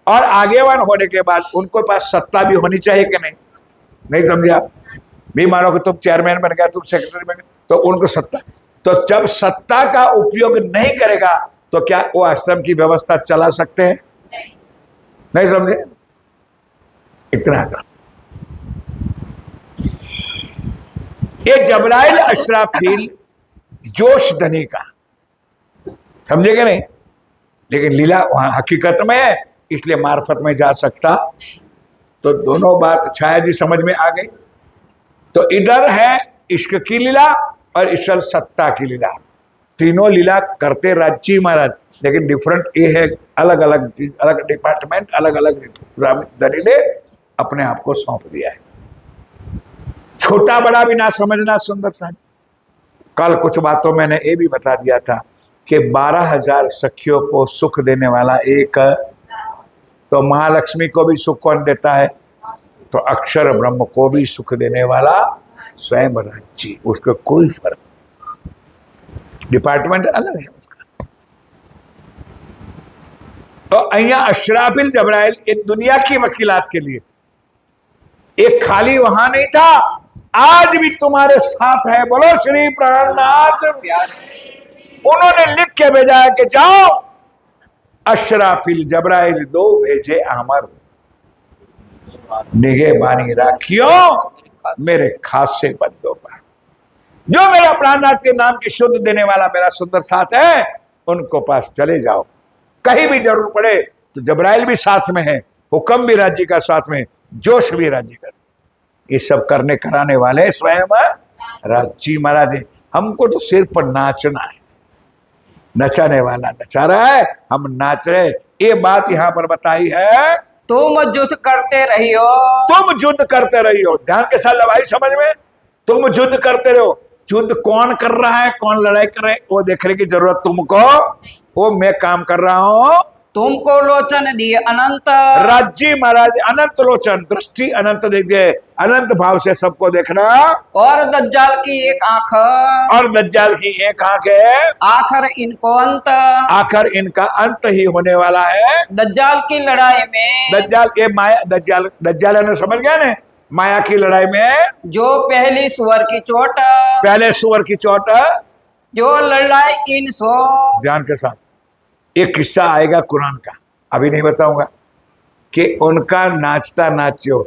और आगेवान होने के बाद उनको पास सत्ता भी होनी चाहिए कि नहीं, नहीं समझे आप। भी मानो कि तुम चेयरमैन बन गया, तुम सेक्रेटरी बन गए, तो उनको सत्ता, तो जब सत्ता का उपयोग नहीं करेगा तो क्या वो आश्रम की व्यवस्था चला सकते हैं? नहीं समझे, इतना का। ये जबराइल अशराफील जोश धनी का, समझे क्या नहीं, लेकिन लीला वहां हकीकत में है इसलिए मार्फत में जा सकता। तो दोनों बात छाया जी समझ में आ गई। तो इधर है इश्क की लीला और इसल सत्ता की लीला, तीनों लीला करते राज्य महाराज, लेकिन डिफरेंट ये है, अलग अलग अलग डिपार्टमेंट, अलग अलग धनी ने अपने आप को सौंप दिया है। छोटा बड़ा भी ना समझना सुंदर साहब। कल कुछ बातों मैंने ये भी बता दिया था कि 12,000 सखियों को सुख देने वाला एक, तो महालक्ष्मी को भी सुख कौन देता है? तो अक्षर ब्रह्म को भी सुख देने वाला स्वयं राज्य, उसका कोई फर्क, डिपार्टमेंट अलग है उसका। तो अहिया अशराफिल जबराइल एक दुनिया की वकीलात के लिए, एक खाली वहां नहीं था, आज भी तुम्हारे साथ है। बोलो श्री प्राणनाथ। उन्होंने लिख के भेजा है कि जाओ अशराफिल जबराइल 2 भेजे अमर, निगे बानी राखियो मेरे खासे बंदों पर। जो मेरा प्राणनाथ के नाम की शुद्ध देने वाला मेरा सुंदर साथ है, उनको पास चले जाओ। कहीं भी जरूर पड़े तो जबराइल भी साथ में है, हुक्म भी राज्य का साथ में, जोश भी राज्य का। ये सब करने कराने वाले स्वयं राज्य महाराज है। हमको तो सिर पर नाचना है, नचाने वाला नचा रहा है, हम नाच रहे। ये बात यहाँ पर बताई है, तुम युद्ध करते रहियो, तुम युद्ध करते रहियो। ध्यान के साथ लवाई समझ में, तुम युद्ध करते रहो। युद्ध कौन कर रहा है, कौन लड़ाई कर रहे है, वो देखने की जरूरत तुमको, वो मैं काम कर रहा हूं। तुमको लोचन दिए अनंत, राज्य महाराज अनंत लोचन, दृष्टि अनंत देखिए, अनंत भाव से सबको देखना। और दज्जाल की एक आंख, और दज्जाल की एक आंख है, आखिर इनको अंत, आखिर इनका अंत ही होने वाला है। दज्जाल की लड़ाई में, दज्जाल ये माया, दज्जाल ने समझ गया ना, माया की लड़ाई में जो पहली सुअर की चोट, पहले सुअर की चोट, जो लड़ाई इन सो। ध्यान के साथ एक किस्सा आएगा कुरान का, अभी नहीं बताऊंगा, कि उनका नाचता नाचो,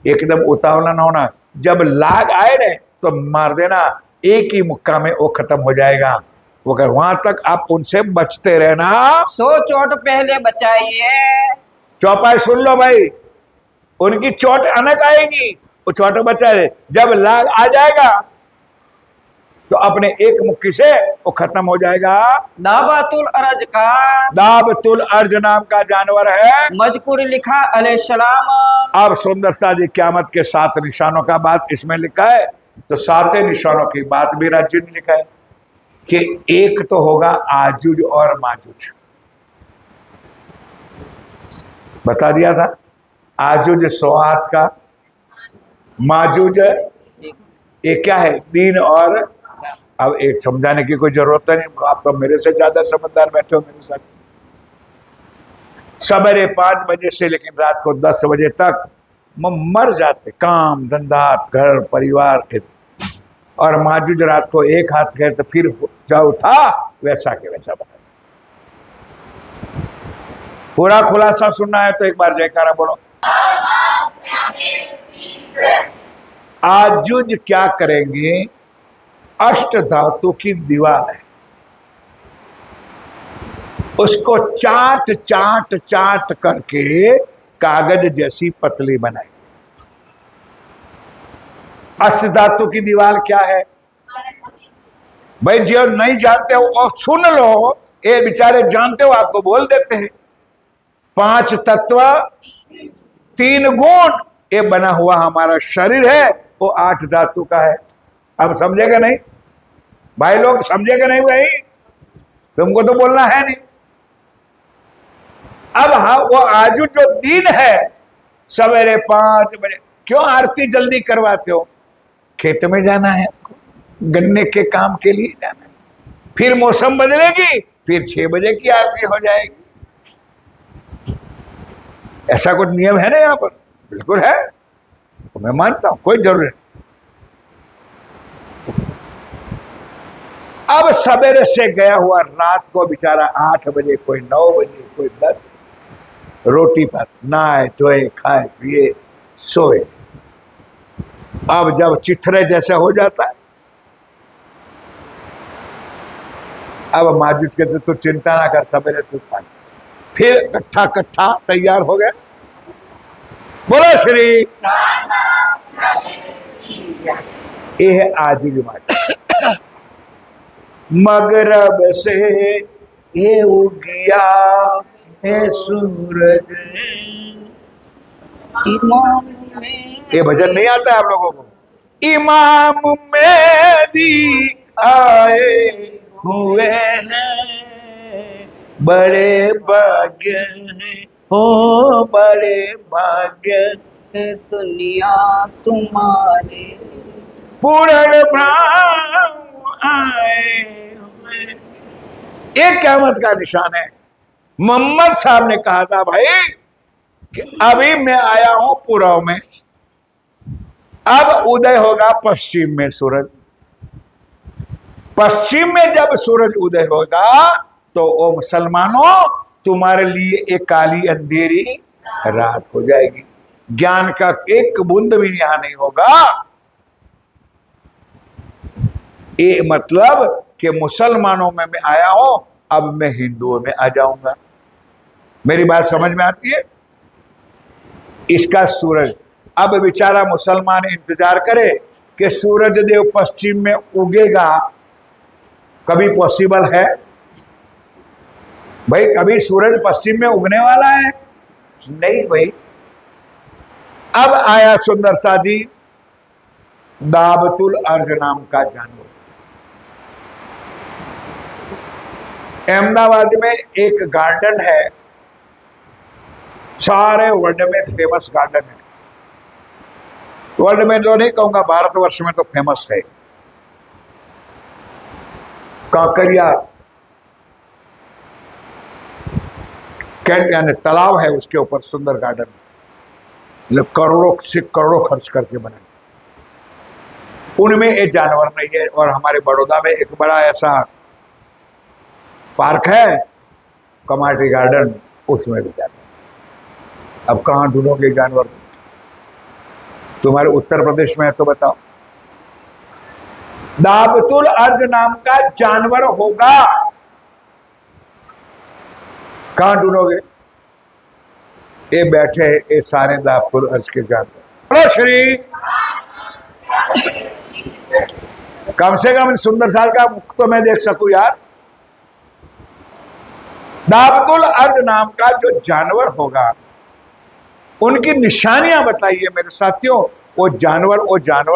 एकदम उतावला ना होना, जब लाग आए ने तो मार देना, एक ही मुक्का में वो खत्म हो जाएगा। वो कर वहां तक आप उनसे बचते रहना। सो चोट पहले बचाइए, चौपाई सुन लो भाई, उनकी चोट अनक आएगी, वो चोट बचा रहे, जब लाग आ जाएगा तो अपने एक मुक्की से वो खत्म हो जाएगा। दाबातुल अर्ज का, दाबतुल अर्ज नाम का जानवर है, मजकूर लिखा अलैहिस्सलाम। अब सुंदर सा जी क्यामत के 7 निशानों का बात इसमें लिखा है, तो 7 निशानों की बात भी राज्य ने लिखा है कि एक तो होगा आजुज और माजुज, बता दिया था। आजुज 100 हाथ का, माजुज ये क्या है, 3 और, अब एक समझाने की कोई जरूरत नहीं, आप सब मेरे से ज्यादा समझदार बैठे हो मेरे साथ। सवेरे 5 बजे से लेकिन रात को 10 बजे तक मर जाते, काम धंधा घर परिवार, और माजुज रात को 1 हाथ गए तो फिर जो था वैसा के वैसा बना। पूरा खुलासा सुनना है तो एक बार जयकारा बोलो। आजुज क्या करेंगे, अष्ट धातु की दीवार है, उसको चाट चाट चाट करके कागज जैसी पतली बनाई। अष्ट धातु की दीवार क्या है भाई? जो नहीं जानते हो और सुन लो, ये बेचारे जानते हो आपको बोल देते हैं। 5 तत्व 3 गुण ये बना हुआ हमारा शरीर है, वो 8 धातु का है। अब समझेगा नहीं भाई? लोग समझेगा नहीं भाई? तुमको तो बोलना है नहीं। अब हाँ, वो आजू जो दिन है सवेरे 5 बजे, क्यों आरती जल्दी करवाते हो? खेत में जाना है, गन्ने के काम के लिए जाना है, फिर मौसम बदलेगी, फिर 6 बजे की आरती हो जाएगी। ऐसा कुछ नियम है ना यहाँ पर? बिल्कुल है, तो मैं मानता हूं, कोई जरूरत नहीं। अब सवेरे से गया हुआ रात को बेचारा 8 बजे, कोई 9 बजे, कोई 10, रोटी पर नहाए धोए खाए पिए सोए। अब जब चिथरे जैसा हो जाता है, अब माजिद कहते तो चिंता ना कर, सवेरे तू खा। फिर कट्ठा कट्ठा तैयार हो गया। बोलो श्री। ये है आज की बात। मगरब से ये उगिया है सूरज। ये भजन नहीं आता है आप लोगों को? इमाम मेहदी आए हुए हैं, बड़े भाग्य हैं, हो बड़े भाग्य है दुनिया तुम्हारे। पूर्ण ब्रह्म आए हुए। ये क़यामत का निशान है। मोहम्मद साहब ने कहा था भाई कि अभी मैं आया हूं पूर्व में, अब उदय होगा पश्चिम में सूरज। पश्चिम में जब सूरज उदय होगा तो ओ मुसलमानों, तुम्हारे लिए एक काली अंधेरी रात हो जाएगी, ज्ञान का एक बूंद भी यहां नहीं होगा। ये मतलब कि मुसलमानों में मैं आया हूं, अब मैं हिंदुओं में आ जाऊंगा। मेरी बात समझ में आती है? इसका सूरज, अब बेचारा मुसलमान इंतजार करे कि सूरज देव पश्चिम में उगेगा। कभी पॉसिबल है भाई? कभी सूरज पश्चिम में उगने वाला है? नहीं भाई। अब आया सुंदर सा जी दाबतुल अर्ज नाम का जानवर। अहमदाबाद में एक गार्डन है, सारे वर्ल्ड में फेमस गार्डन है। वर्ल्ड में जो नहीं कहूंगा, भारतवर्ष में तो फेमस है। कांकरिया कैंट यानी तालाब है, उसके ऊपर सुंदर गार्डन, करोड़ों से करोड़ों खर्च करके बने। उनमें एक जानवर नहीं है। और हमारे बड़ौदा में एक बड़ा ऐसा पार्क है, कमाटी गार्डन, उसमें भी जाते हैं। अब कहाँ ढूंढोगे जानवर? तुम्हारे उत्तर प्रदेश में है तो बताओ। दाबतुल अर्ज नाम का जानवर होगा, कहां ढूंढोगे? ये बैठे ये सारे दाबतुल अर्ज के जानवर। बोलो श्री। कम से कम सुंदर साल का मुख तो मैं देख सकूं यार। दाबतुल अर्ज नाम का जो जानवर होगा, उनकी निशानियां बताइए मेरे साथियों। वो जानवर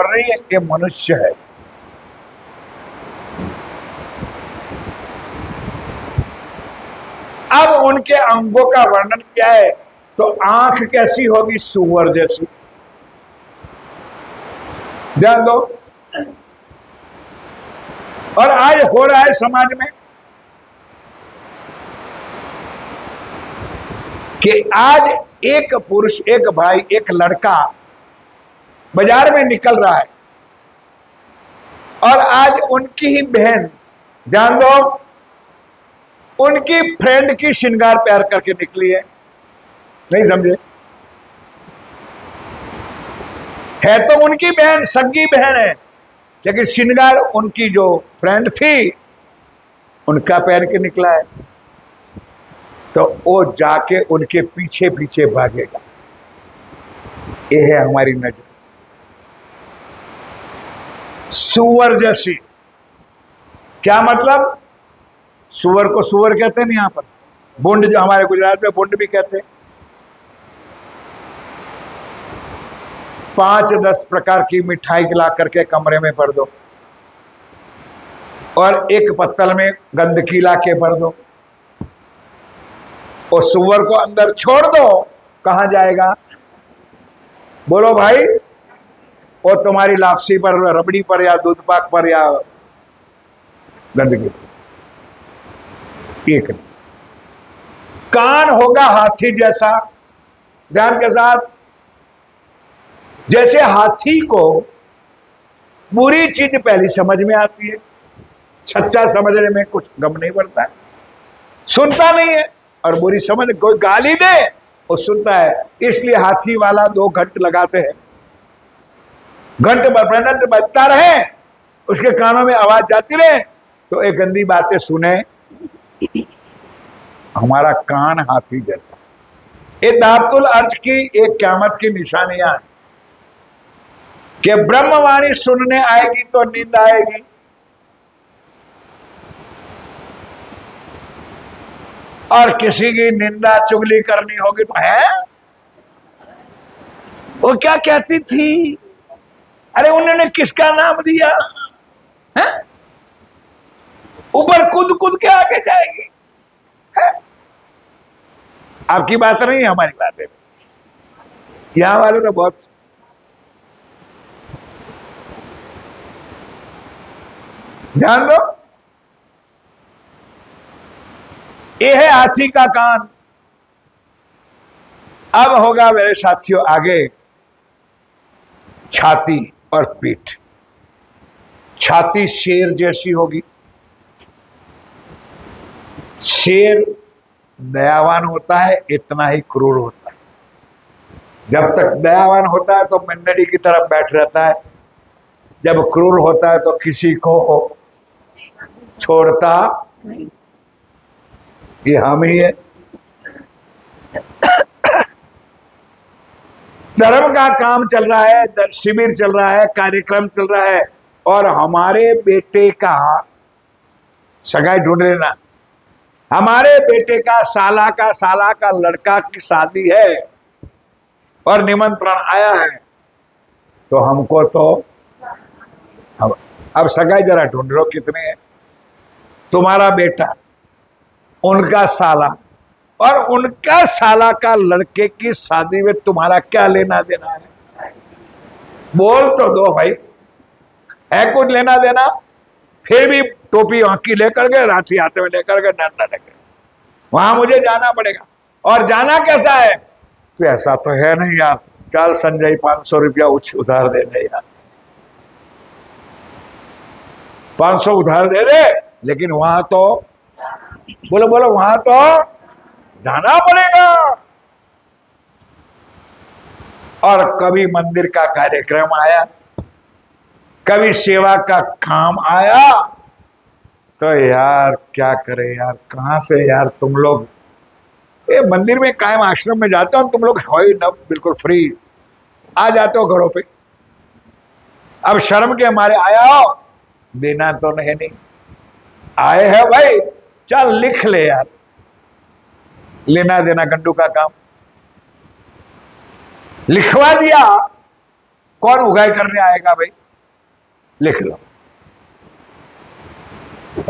नहीं है, ये मनुष्य है। अब उनके अंगों का वर्णन क्या है? तो आंख कैसी होगी? सुअर जैसी। ध्यान दो। और आज हो रहा है समाज में कि आज एक पुरुष, एक भाई, एक लड़का बाजार में निकल रहा है और आज उनकी ही बहन, ध्यान दो, उनकी फ्रेंड की श्रृंगार प्यार करके निकली है। नहीं समझे? है तो उनकी बहन, सगी बहन है, लेकिन श्रृंगार उनकी जो फ्रेंड थी उनका पहन के निकला है। तो वो जाके उनके पीछे पीछे भागेगा। ये है हमारी नजर। सुअर जैसी, क्या मतलब? सुअर को सुअर कहते हैं यहां पर, बुंड जो हमारे गुजरात में बुंड भी कहते हैं। 5-10 प्रकार की मिठाई ला करके कमरे में भर दो और एक पत्तल में गंदगी ला के भर दो और सुअर को अंदर छोड़ दो, कहां जाएगा? बोलो भाई। और तुम्हारी लापसी पर, रबड़ी पर, या दूध पाक पर, या गंदगी पर। एक कान होगा हाथी जैसा, ध्यान के साथ। जैसे हाथी को बुरी चीज पहली समझ में आती है, सच्चा समझने में कुछ गम नहीं पड़ता है, सुनता नहीं है, और बुरी समझ कोई गाली दे वो सुनता है। इसलिए हाथी वाला 2 घंट लगाते हैं, घंट पर बजता रहे, उसके कानों में आवाज जाती रहे तो एक गंदी बातें सुने। हमारा कान हाथी जैसा। ये दाबतुल अर्ज की एक क़यामत की निशानियां हैं कि ब्रह्मवाणी सुनने आएगी तो नींद आएगी, और किसी की निंदा चुगली करनी होगी तो है वो क्या कहती थी, अरे उन्होंने किसका नाम दिया है, ऊपर कूद कूद के आगे जाएगी है? आपकी बात नहीं, हमारी बात है। यहां वाले तो बहुत ध्यान दो। ये है हाथी का कान। अब होगा मेरे साथियों आगे छाती और पीठ। छाती शेर जैसी होगी। शेर दयावान होता है, इतना ही क्रूर होता है। जब तक दयावान होता है तो मंडली की तरफ बैठ रहता है, जब क्रूर होता है तो किसी को छोड़ता नहीं। ये हम ही है। धर्म का काम चल रहा है, शिविर चल रहा है, कार्यक्रम चल रहा है, और हमारे बेटे का सगाई ढूंढ लेना, हमारे बेटे का साला का लड़का की शादी है और निमंत्रण आया है, तो हमको तो अब सगाई जरा ढूंढ लो कितने है। तुम्हारा बेटा, उनका साला और उनका साला का लड़के की शादी में तुम्हारा क्या लेना देना है? बोल तो दो भाई, है कुछ लेना देना? फिर भी टोपी आंकी लेकर के, रांची आते हुए लेकर के, डंडा लेकर वहां मुझे जाना पड़ेगा। और जाना कैसा है? तो ऐसा तो है नहीं यार, चल संजय 500 रुपया उधार दे दे यार, 500 उधार दे दे, लेकिन वहां तो बोलो वहां तो जाना पड़ेगा। और कभी मंदिर का कार्यक्रम आया, कभी सेवा का काम आया, तो यार क्या करे यार, कहां से यार तुम लोग ये मंदिर में कायम आश्रम में जाते हो, तुम लोग हो ही न बिल्कुल फ्री आ जाते हो घरों पे। अब शर्म के हमारे आया हो, देना तो नहीं आए है भाई, चल लिख ले यार, लेना देना गंडू का काम लिखवा दिया, कौन उगाई करने आएगा भाई, लिख लो।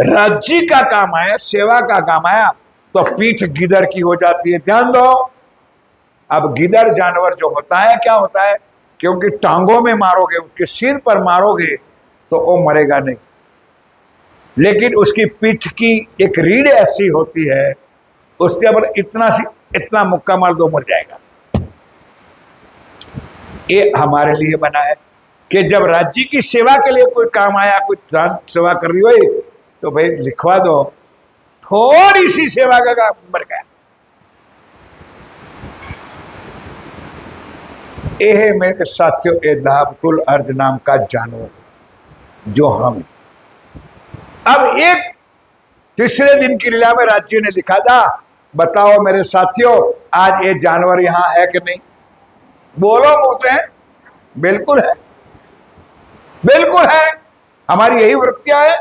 राज्य का काम आया, सेवा का काम आया, तो पीठ गिदड़ की हो जाती है। ध्यान दो। अब गिदड़ जानवर जो होता है, क्या होता है, क्योंकि टांगों में मारोगे, उसके सिर पर मारोगे तो वो मरेगा नहीं, लेकिन उसकी पीठ की एक रीढ़ ऐसी होती है, उसके ऊपर इतना मुक्का मार दो, मर जाएगा। ये हमारे लिए बना है कि जब राज्य की सेवा के लिए कोई काम आया, कोई सेवा कर रही हो, तो भाई लिखवा दो, थोड़ी सी सेवा का काम, मर गया। ये है मेरे साथियों ए दाबतुल अर्ज नाम का जानवर जो हम। अब एक तीसरे दिन की लीला में राज्य ने लिखा था बताओ मेरे साथियों, आज ये जानवर यहां है कि नहीं? बोलो मुझे। बिल्कुल है, बिल्कुल है। हमारी यही वृत्तियां है।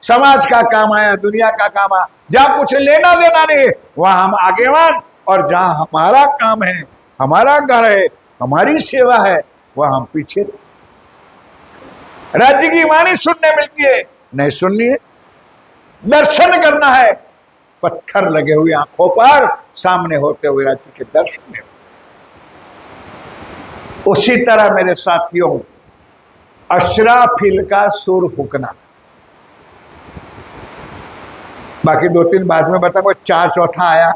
समाज का काम आया, दुनिया का काम आया, जहां कुछ लेना देना नहीं वहां हम आगेवान, और जहां हमारा काम है, हमारा घर है, हमारी सेवा है, वहां हम पीछे। राज्य की वाणी सुनने मिलती है, नहीं सुननी है। दर्शन करना है, पत्थर लगे हुए आंखों पर सामने होते हुए राज्य के दर्शन है। उसी तरह मेरे साथियों, अशराफिल का सुर फूकना, बाकी दो तीन बाद में बताऊंगा, चार चौथा आया।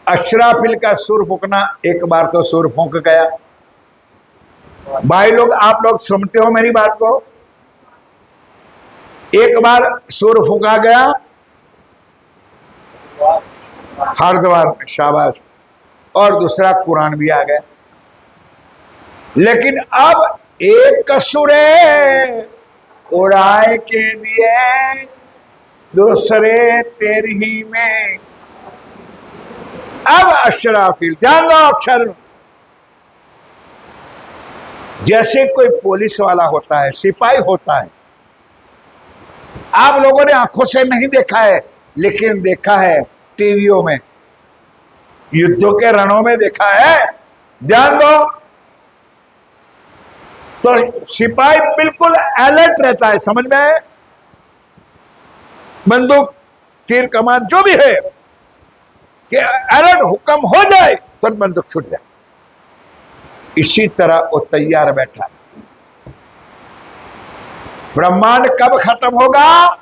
अशराफिल का सुर फूकना, एक बार तो सुर फूंक गया। भाई लोग, आप लोग सुनते हो मेरी बात को? एक बार सुर फूंका गया हरिद्वार में, शाबाश, और दूसरा कुरान भी आ गया। लेकिन अब एक कसुरे उड़ाए के दिए दूसरे तेरी ही में। अब अशराफिल, ध्यान दो अक्षर, जैसे कोई पुलिस वाला होता है, सिपाही होता है, आप लोगों ने आंखों से नहीं देखा है, लेकिन देखा है टीवियों में, युद्धों के रणों में देखा है। ध्यान दो, तो सिपाही बिल्कुल अलर्ट रहता है, समझ में है? बंदूक, तीर, कमान जो भी है, कि अलर्ट हुक्म हो जाए तो बंदूक छूट जाए। इसी तरह वो तैयार बैठा। ब्रह्मांड कब खत्म होगा?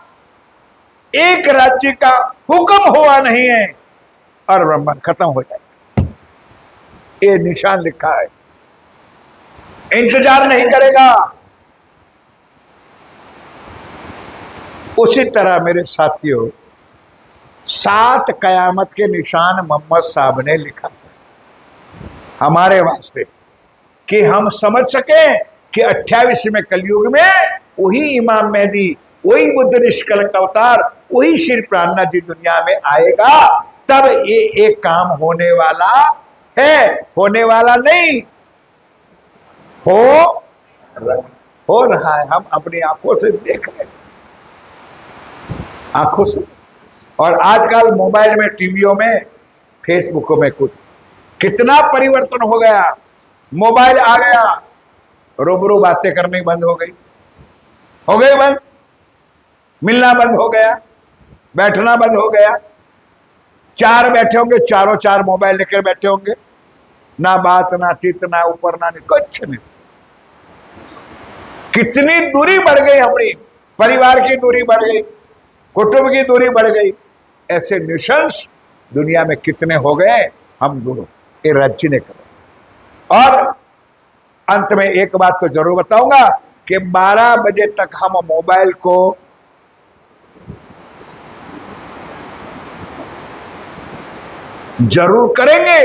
एक राज्य का हुक्म हुआ नहीं है और ब्रह्मांड खत्म हो जाएगा। ये निशान लिखा है, इंतजार नहीं करेगा। उसी तरह मेरे साथियों, 7 कयामत के निशान मोहम्मद साहब ने लिखा हमारे वास्ते, कि हम समझ सके कि 28वें कलयुग में वही इमाम मेहदी, वही बुद्ध निष्कलंक अवतार, वही श्री प्राणनाथ जी दुनिया में आएगा। तब ये एक काम होने वाला है, होने वाला नहीं, हो रहा है। हम अपनी आंखों से देख रहे हैं, आंखों से। और आजकल मोबाइल में, टीवियों में, फेसबुकों में कुछ कितना परिवर्तन हो गया। मोबाइल आ गया, रूबरू बातें करनी बंद हो गई बंद, मिलना बंद हो गया, बैठना बंद हो गया। 4 बैठे होंगे, चारों 4 मोबाइल लेकर बैठे होंगे, ना बात, ना चित, ना ऊपर, ना कुछ नहीं। कितनी दूरी बढ़ गई अपनी, परिवार की दूरी बढ़ गई, कुटुंब की दूरी बढ़ गई। ऐसे निशंस दुनिया में कितने हो गए, हम दोनों ये राज्य ने कर। और अंत में एक बात तो जरूर बताऊंगा कि 12 बजे तक हम मोबाइल को जरूर करेंगे,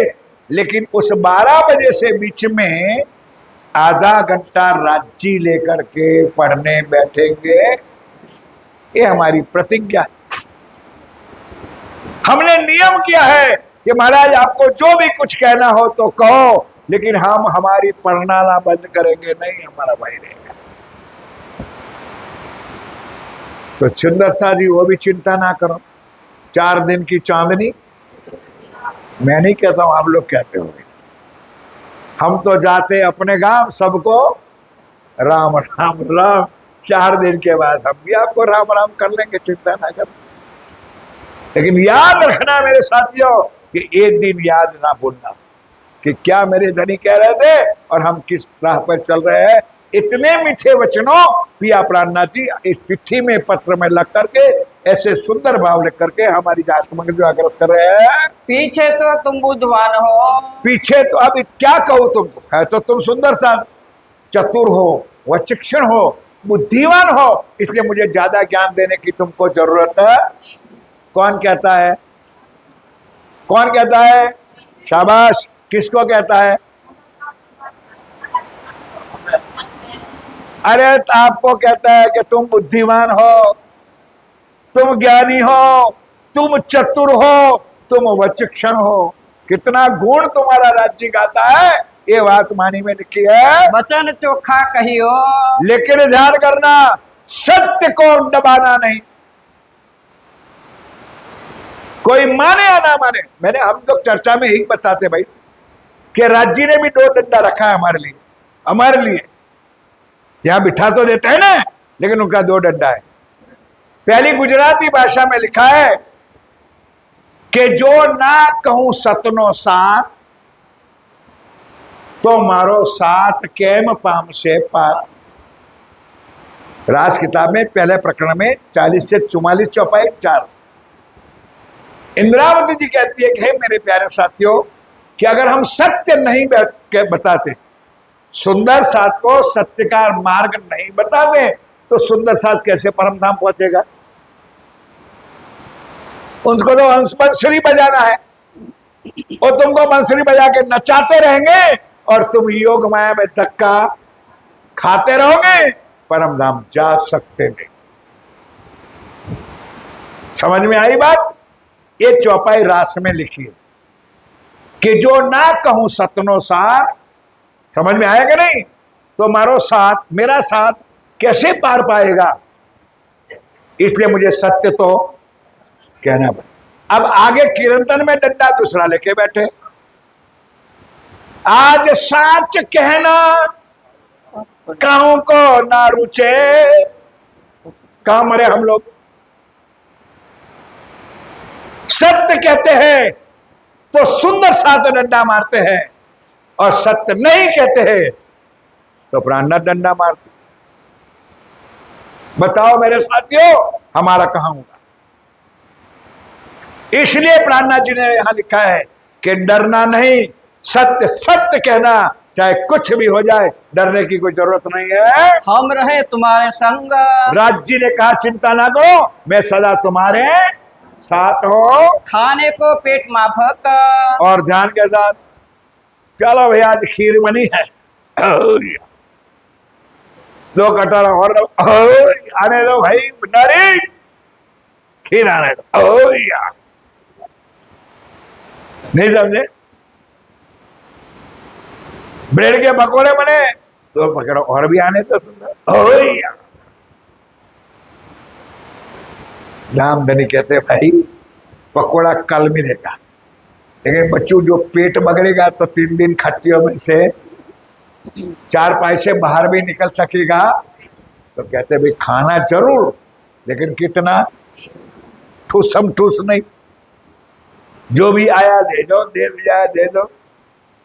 लेकिन उस 12 बजे से बीच में आधा घंटा राज्य लेकर के पढ़ने बैठेंगे। ये हमारी प्रतिज्ञा है। हमने नियम किया है कि महाराज आपको जो भी कुछ कहना हो तो कहो, लेकिन हम हमारी पढ़ना बंद करेंगे नहीं, हमारा भाई रहेगा। तो सुंदरता जी, वो भी चिंता ना करो, 4 दिन की चांदनी, मैं नहीं कहता हूं, आप लोग कहते होंगे। हम तो जाते अपने गांव, सबको राम राम राम। 4 दिन के बाद हम भी आपको राम राम कर लेंगे, चिंता ना कर। लेकिन याद रखना मेरे साथियों कि एक दिन याद ना भूलना कि क्या मेरे धनी कह रहे थे और हम किस राह पर चल रहे हैं। इतने मीठे वचनों पिया प्राणनाथ जी इस चिट्ठी में, पत्र में लग करके, ऐसे सुंदर भाव लिख करके हमारी जात मंगल जो आग्रह कर रहे हैं। पीछे तो तुम बुद्धवान हो, पीछे तो अब क्या कहूँ, तुम है तो तुम सुंदर सा, चतुर हो, वचिक्षण हो, बुद्धिमान हो, इसलिए मुझे ज्यादा ज्ञान देने की तुमको जरूरत है। कौन कहता है? कौन कहता है? शाबाश। किसको कहता है? अरे आपको कहता है कि तुम बुद्धिमान हो, तुम ज्ञानी हो, तुम चतुर हो, तुम वचक्षण हो, कितना गुण तुम्हारा राज्य गाता है, ये बात वाणी में लिखी है। वचन चोखा कहियो, लेकिन ध्यान करना, सत्य को दबाना नहीं। कोई माने या ना माने, मैंने हम लोग चर्चा में यही बताते भाई कि राज्य ने भी 2 डंडा रखा है हमारे लिए। यहां बिठा तो देते हैं ना, लेकिन उनका 2 डंडा है। पहली गुजराती भाषा में लिखा है कि जो ना कहूं सतनो साथ, तो मारो साथ केम पाम से पार। राज किताब में पहले प्रकरण में 40 से 44 चौपाई 4। इंद्रावती जी कहती है कि हे मेरे प्यारे साथियों, कि अगर हम सत्य नहीं बताते, सुंदर साथ को सत्य का मार्ग नहीं बताते, तो सुंदर साथ कैसे परम धाम पहुंचेगा? उनको तो बंसुरी बजाना है, और तुमको बंसुरी बजा के नचाते रहेंगे और तुम योग माया में धक्का खाते रहोगे, परम धाम जा सकते नहीं। समझ में आई बात? ये चौपाई रास में लिखी है कि जो ना कहूं सतनो सार, समझ में आया कि नहीं? तो मारो साथ, मेरा साथ कैसे पार पाएगा? इसलिए मुझे सत्य तो कहना पड़े। अब आगे कीर्तन में डंडा दूसरा लेके बैठे, आज साच कहना काहू को ना रुचे। कहां मरे हम लोग? सत्य कहते हैं तो सुंदर साथ डंडा मारते हैं, और सत्य नहीं कहते हैं तो प्राणनाथ डंडा मारते। बताओ मेरे साथियों, हमारा कहां होगा? इसलिए प्राणनाथ जी ने यहां लिखा है कि डरना नहीं, सत्य सत्य कहना, चाहे कुछ भी हो जाए, डरने की कोई जरूरत नहीं है। हम रहे तुम्हारे संग। राज्य ने कहा चिंता ना करो, मैं सदा तुम्हारे साथ हो। खाने को पेट माफक। और ध्यान के साथ चलो भैया, आज खीर बनी है, 2 कटोरा और आने दो भाई भंडारी, खीर आने दो। नहीं समझे? ब्रेड के पकोड़े बने, 2 पकड़ो और भी आने तो सुंदर। रामधनी कहते भाई पकोड़ा कल मिलेगा, लेकिन बच्चों जो पेट बगड़ेगा तो 3 दिन खट्टियों में से 4 पैसे बाहर भी निकल सकेगा। तो कहते भाई खाना जरूर, लेकिन कितना? ठूसम ठूस नहीं, जो भी आया दे दो, दे दिया दे दो।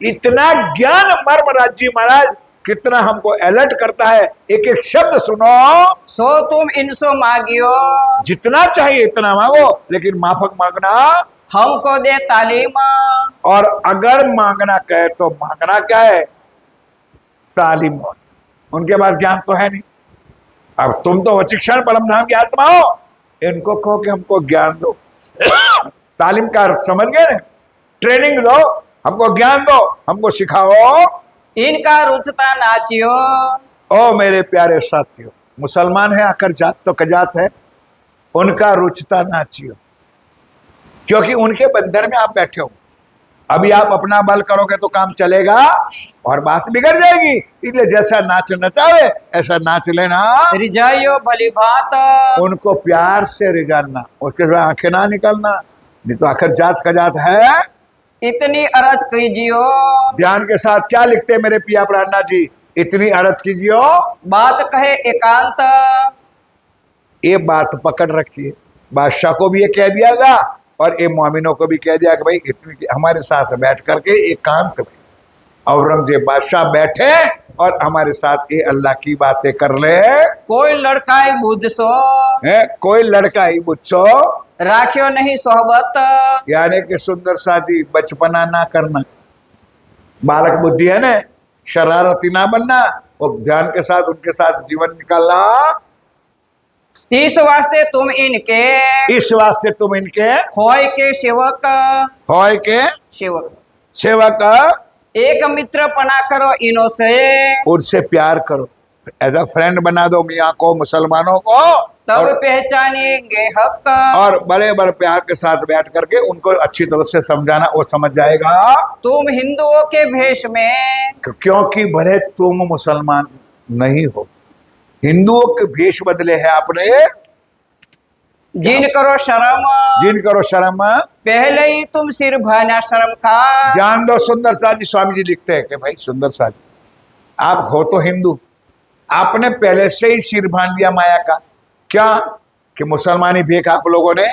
इतना ज्ञान मर्म राज्य महाराज कितना हमको अलर्ट करता है। एक एक शब्द सुनो, सो तुम इनसो मांगियो, जितना चाहिए इतना मांगो, लेकिन माफक मांगना हमको दे तालीम। और अगर मांगना कहे तो मांगना क्या है? तालीम। उनके पास ज्ञान तो है नहीं। अब तुम तो वचिक्षण परमधाम की आत्मा हो, इनको कहो कि हमको ज्ञान दो। तालीम का अर्थ समझ गए? ट्रेनिंग दो, हमको ज्ञान दो, हमको सिखाओ। इनका रुचता नाचियो। ओ मेरे प्यारे साथियों, मुसलमान है आकर जात तो कजात है, उनका रुचता नाचियो, क्योंकि उनके बंधन में आप बैठे हो। अभी आप अपना बल करोगे तो काम चलेगा और बात बिगड़ जाएगी। इसलिए जैसा नाच नचावे ऐसा नाच लेना, रिझाइयो भली बात। उनको प्यार से रिझाना, उसके बाद आंखें ना निकलना, नहीं तो आखिर जात कजात है। इतनी अरज कीजियो। ध्यान के साथ क्या लिखते हैं मेरे पिया प्राणनाथ जी? इतनी अरज कीजियो, बात कहे एकांत। ये बात पकड़ रखिए। बादशाह को भी ये कह दिया था और ये मोमिनों को भी कह दिया कि भाई इतनी हमारे साथ बैठ करके एकांत में औरंगजेब बादशाह बैठे और हमारे साथ ये अल्लाह की बातें कर ले। कोई लड़काई बुझसो, कोई लड़का ही बुझसो, राखियो नहीं सोहबत। यानी कि सुंदर शादी बचपना ना करना, बालक बुद्धि है ना, शरारती ना बनना, और ध्यान के साथ उनके साथ जीवन निकालना। तीस वास्ते तुम इनके, इस वास्ते तुम इनके होय के सेवक, होय के सेवक सेवक, एक मित्र पना करो इनो से, उनसे प्यार करो, एज अ फ्रेंड बना दो मियाँ को, मुसलमानों को। तब पहचानेंगे हक। और बड़े बड़े प्यार के साथ बैठ करके उनको अच्छी तरह से समझाना, वो समझ जाएगा। तुम हिंदुओं के भेष में, क्योंकि भले तुम मुसलमान नहीं हो, हिंदुओं के भेष बदले है आपने। जिन करो शर्म, जिन करो शर्म, पहले ही तुम सिर भाना शर्म का। जान दो सुंदर साह जी, स्वामी जी लिखते हैं कि भाई सुंदर साह जी, आप हो तो हिंदू, आपने पहले से ही सिर बांध दिया माया का। क्या कि मुसलमानी भेख आप लोगों ने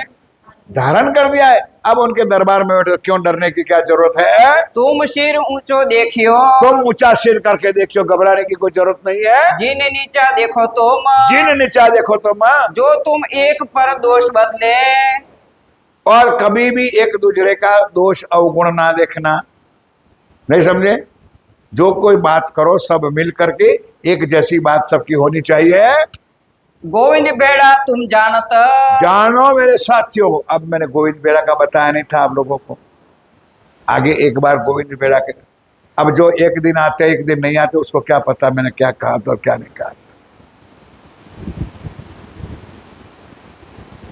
धारण कर दिया है। अब उनके दरबार में बैठे तो क्यों डरने की क्या जरूरत है। तुम सिर ऊंचो देखियो, तुम ऊंचा सिर करके देखो, घबराने की कोई जरूरत नहीं है। जिन नीचा देखो तुम, जिन नीचा देखो तुम, जो तुम एक पर दोष बदले। और कभी भी एक दूसरे का दोष अवगुण ना देखना। नहीं समझे। जो कोई बात करो सब मिल करके एक जैसी बात सबकी होनी चाहिए। गोविंद बेड़ा तुम जानत, जानो मेरे साथियों। अब मैंने गोविंद बेड़ा का बताया नहीं था आप लोगों को, आगे एक बार गोविंद बेड़ा के। अब जो एक दिन आते एक दिन नहीं आते उसको क्या पता मैंने क्या कहा था और क्या नहीं कहा।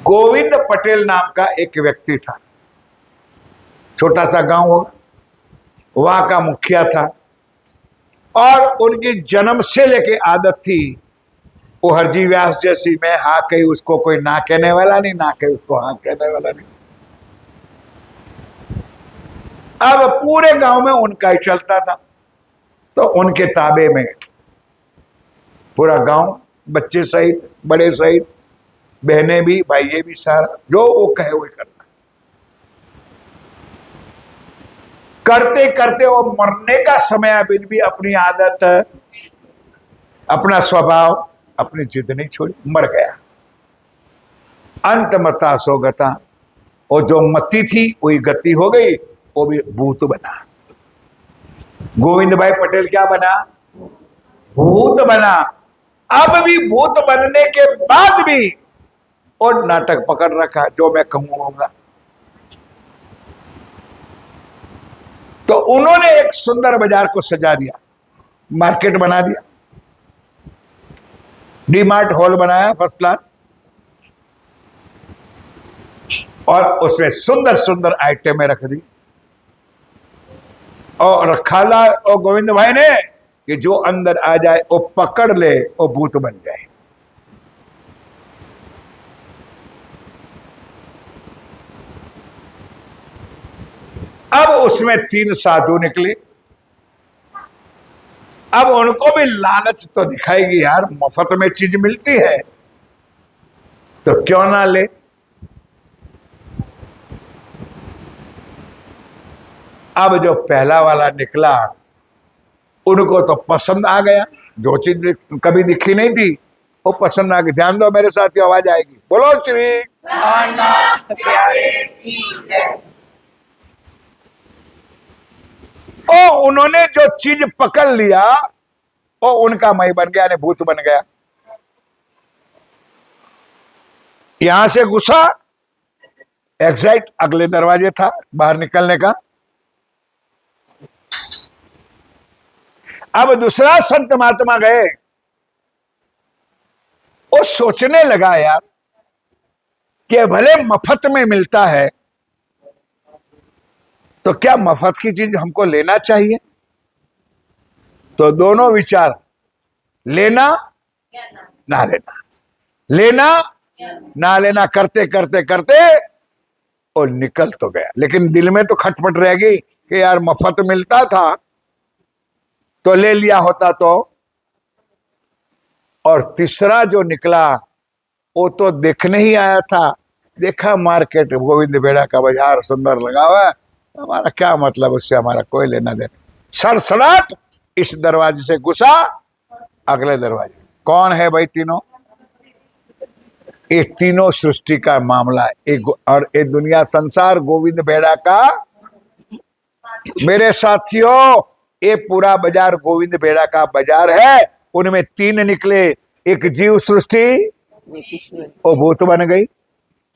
गोविंद पटेल नाम का एक व्यक्ति था, छोटा सा गांव होगा, वहां का मुखिया था। और उनकी जन्म से लेके आदत थी, वो हरजी व्यास जैसी, मैं हाँ कही उसको कोई ना कहने वाला नहीं, ना कही उसको हाँ कहने वाला नहीं। अब पूरे गांव में उनका ही चलता था, तो उनके ताबे में पूरा गांव, बच्चे सहित बड़े सहित, बहनें भी भाइये भी, सारा जो वो कहे वो करना। करते करते वो मरने का समय अभी भी अपनी आदत, अपना स्वभाव, अपनी जिद नहीं छोड़ी, मर गया। अंत मता सो गता, और जो मति थी वही गति हो गई, वो भी भूत बना। गोविंद भाई पटेल क्या बना? भूत बना। अब भी भूत बनने के बाद भी और नाटक पकड़ रखा, जो मैं कहूंगा। तो उन्होंने एक सुंदर बाजार को सजा दिया, मार्केट बना दिया, डीमार्ट हॉल बनाया फर्स्ट क्लास, और उसमें सुंदर सुंदर आइटमें रख दी। और रखाला और गोविंद भाई ने कि जो अंदर आ जाए वो पकड़ ले, वो भूत बन जाए। अब उसमें 3 साधु निकले। अब उनको भी लालच तो दिखाएगी, यार मुफ्त में चीज मिलती है तो क्यों ना ले। अब जो पहला वाला निकला उनको तो पसंद आ गया, जो चीज कभी दिखी नहीं थी वो पसंद आ गई। ध्यान दो मेरे साथ, आवाज आएगी, बोलो श्री नाथ प्यारे की जय। ओ उन्होंने जो चीज पकड़ लिया वो उनका मई बन गया, यानी भूत बन गया। यहां से घुसा, एग्जैक्ट अगले दरवाजे था बाहर निकलने का। अब दूसरा संत महात्मा गए, वो सोचने लगा यार कि भले मफत में मिलता है तो क्या मफत की चीज हमको लेना चाहिए। तो दोनों विचार, लेना ना लेना, लेना ना लेना करते करते करते और निकल तो गया। लेकिन दिल में तो खटपट रहेगी कि यार मफत मिलता था तो ले लिया होता तो। और तीसरा जो निकला वो तो देखने ही आया था, देखा मार्केट गोविंद बेड़ा का बाजार सुंदर लगा हुआ है, हमारा क्या मतलब उससे, हमारा कोई लेना देना। सड़सड़ाट इस दरवाजे से घुसा, अगले दरवाजे। कौन है भाई तीनों? ये तीनों सृष्टि का मामला है, और ये दुनिया संसार गोविंद बेड़ा का। मेरे साथियों ये पूरा बाजार गोविंद बेड़ा का बाजार है। उनमें 3 निकले, एक जीव सृष्टि वो भूत बन गई,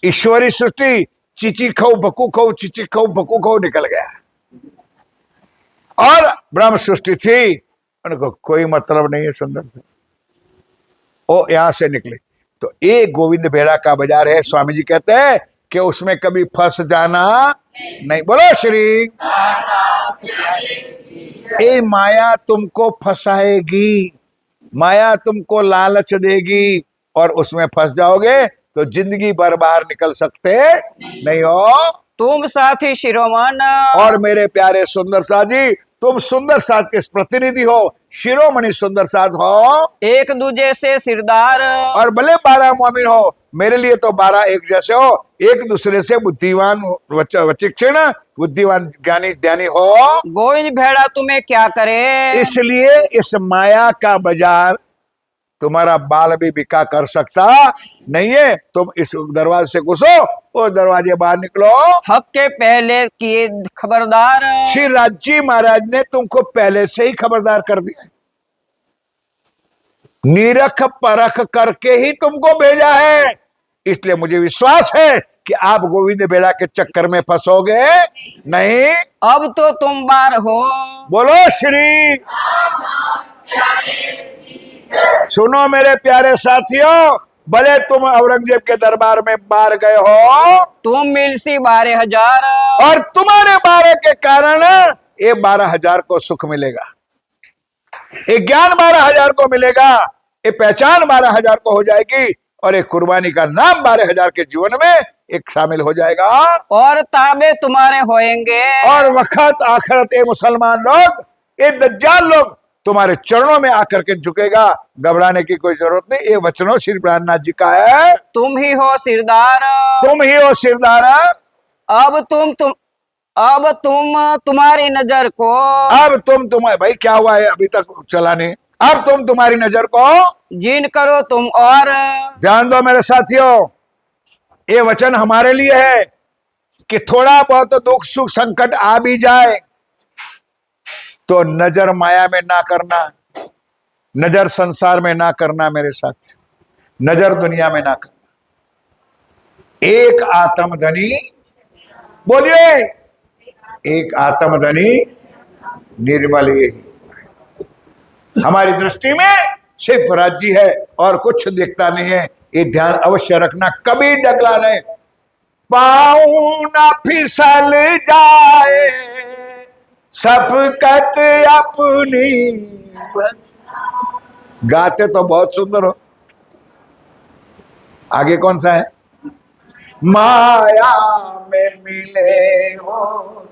ईश्वरी सृष्टि चिची खो बकू खो, चिची खो बकू खो निकल गया, और ब्रह्म सृष्टि थी उनको कोई मतलब नहीं है सुंदर से, वो यहां से निकले। तो ये गोविंद बेड़ा का बाजार है। स्वामी जी कहते हैं कि उसमें कभी फंस जाना नहीं। बोलो श्री। ये माया तुमको फंसाएगी, माया तुमको लालच देगी और उसमें फंस जाओगे तो जिंदगी भर बाहर निकल सकते नहीं हो। तुम साथी शिरोमण और मेरे प्यारे सुंदर साथ जी, तुम सुंदर साथ के प्रतिनिधि हो, शिरोमणि सुंदर साथ हो। एक दूजे से सिरदार और भले 12 मोमिन हो, मेरे लिए तो 12 एक जैसे हो। एक दूसरे से बुद्धिवान वचिक्षण, बुद्धिवान ज्ञानी ध्यानी हो। गोविंद भेड़ा तुम्हें क्या करे। इसलिए इस माया का बाजार तुम्हारा बाल भी बिका कर सकता नहीं है। तुम इस दरवाजे से घुसो, वो दरवाजे बाहर निकलो। हक के पहले किए खबरदार श्री राजी महाराज ने तुमको पहले से ही खबरदार कर दिया, निरख परख करके ही तुमको भेजा है। इसलिए मुझे विश्वास है कि आप गोविंद बेड़ा के चक्कर में फंसोगे नहीं। अब तो तुम बार हो। बोलो श्री। सुनो मेरे प्यारे साथियों, भले तुम औरंगजेब के दरबार में बार गए हो, तुम मिलसी 12,000 और तुम्हारे 12 के कारण ये 12,000 को सुख मिलेगा, ये ज्ञान 12,000 को मिलेगा, ये पहचान 12,000 को हो जाएगी और एक कुर्बानी का नाम 12,000 के जीवन में एक शामिल हो जाएगा। और ताबे तुम्हारे होएंगे। और वक्त आखिरत ये मुसलमान लोग, ये दज्जाल लोग तुम्हारे चरणों में आकर के झुकेगा। घबराने की कोई जरूरत नहीं। ये वचनों श्री प्राणनाथ जी का है। तुम ही हो सिरदार। तुम ही हो सिरदार। अब तुम तुम्हारी नजर को। अब तुम्हारे भाई क्या हुआ है अभी तक चला नहीं। अब तुम्हारी नजर को जिन करो तुम। और ध्यान दो मेरे साथियों, ये वचन हमारे लिए है कि थोड़ा बहुत दुख सुख संकट आ भी जाए तो नजर माया में ना करना, नजर संसार में ना करना मेरे साथ, नजर दुनिया में ना करना। एक आत्मधनी, बोलिए, एक आत्मधनी निर्मल यही। हमारी दृष्टि में सिर्फ राज्य है और कुछ दिखता नहीं है। ये ध्यान अवश्य रखना, कभी डगला नहीं। पाँव ना फिसल जाए सबकत अपनी। गाते तो बहुत सुंदर हो, आगे कौन सा है। माया में मिले हो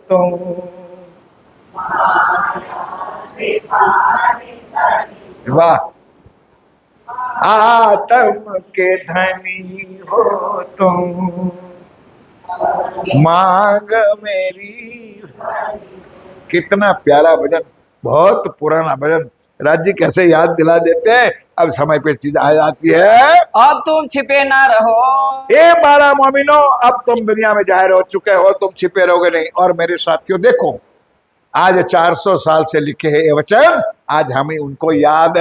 तुम, वाह, आत्म के धनी हो तुम, मांग मेरी। कितना प्यारा भजन, बहुत पुराना भजन। राज्य कैसे याद दिला देते हैं, अब समय पे चीज आ जाती है। अब तुम छिपे ना रहो। ए 12 मोमिनो, अब तुम दुनिया में जाहिर हो चुके हो, तुम छिपे रहोगे नहीं। और मेरे साथियों देखो, आज 400 साल से लिखे हैं ये वचन, आज हम ही उनको याद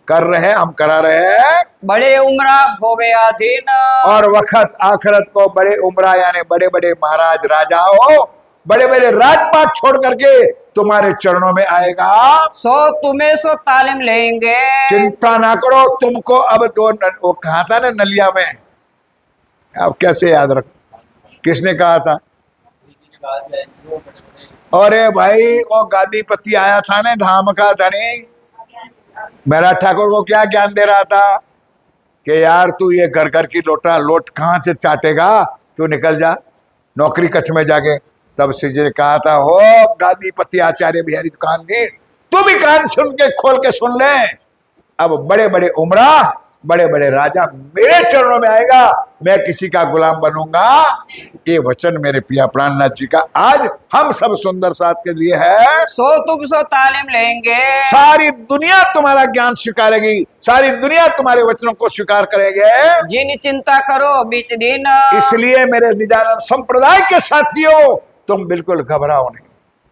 कर रहे हैं, हम करा रहे हैं। बड़े उम्रा हो गया अधीन। और वक्त आखिरत को बड़े उम्रा यानी बड़े बड़े महाराज राजाओं, बड़े बड़े राजपाट छोड़ करके तुम्हारे चरणों में आएगा। तुम्हें तालीम लेंगे। चिंता ना करो, तुमको अब वो कहा था ना नलिया में, अब कैसे याद रख, किसने कहा था। अरे भाई वो गादीपति आया था ना, धाम का धनी, मेरा ठाकुर को क्या ज्ञान दे रहा था कि यार तू ये घर घर की लोट कहाँ से चाटेगा, तू निकल जा नौकरी कच्छ में जाके। तब से जे कहा था, हो गादीपति आचार्य बिहारी कान जी, तू भी कान सुन के खोल के सुन ले। अब बड़े बड़े उमरा, बड़े बड़े राजा मेरे चरणों में आएगा, मैं किसी का गुलाम बनूंगा। ये वचन मेरे पिया प्राणनाथ जी का आज हम सब सुंदर साथ के लिए है। तुम तालीम लेंगे। सारी दुनिया तुम्हारा ज्ञान स्वीकारेगी, सारी दुनिया तुम्हारे वचनों को स्वीकार करेंगे। जिन चिंता करो बीच दिन। इसलिए मेरे निजानंद संप्रदाय के साथियों, तुम बिल्कुल घबराओ नहीं।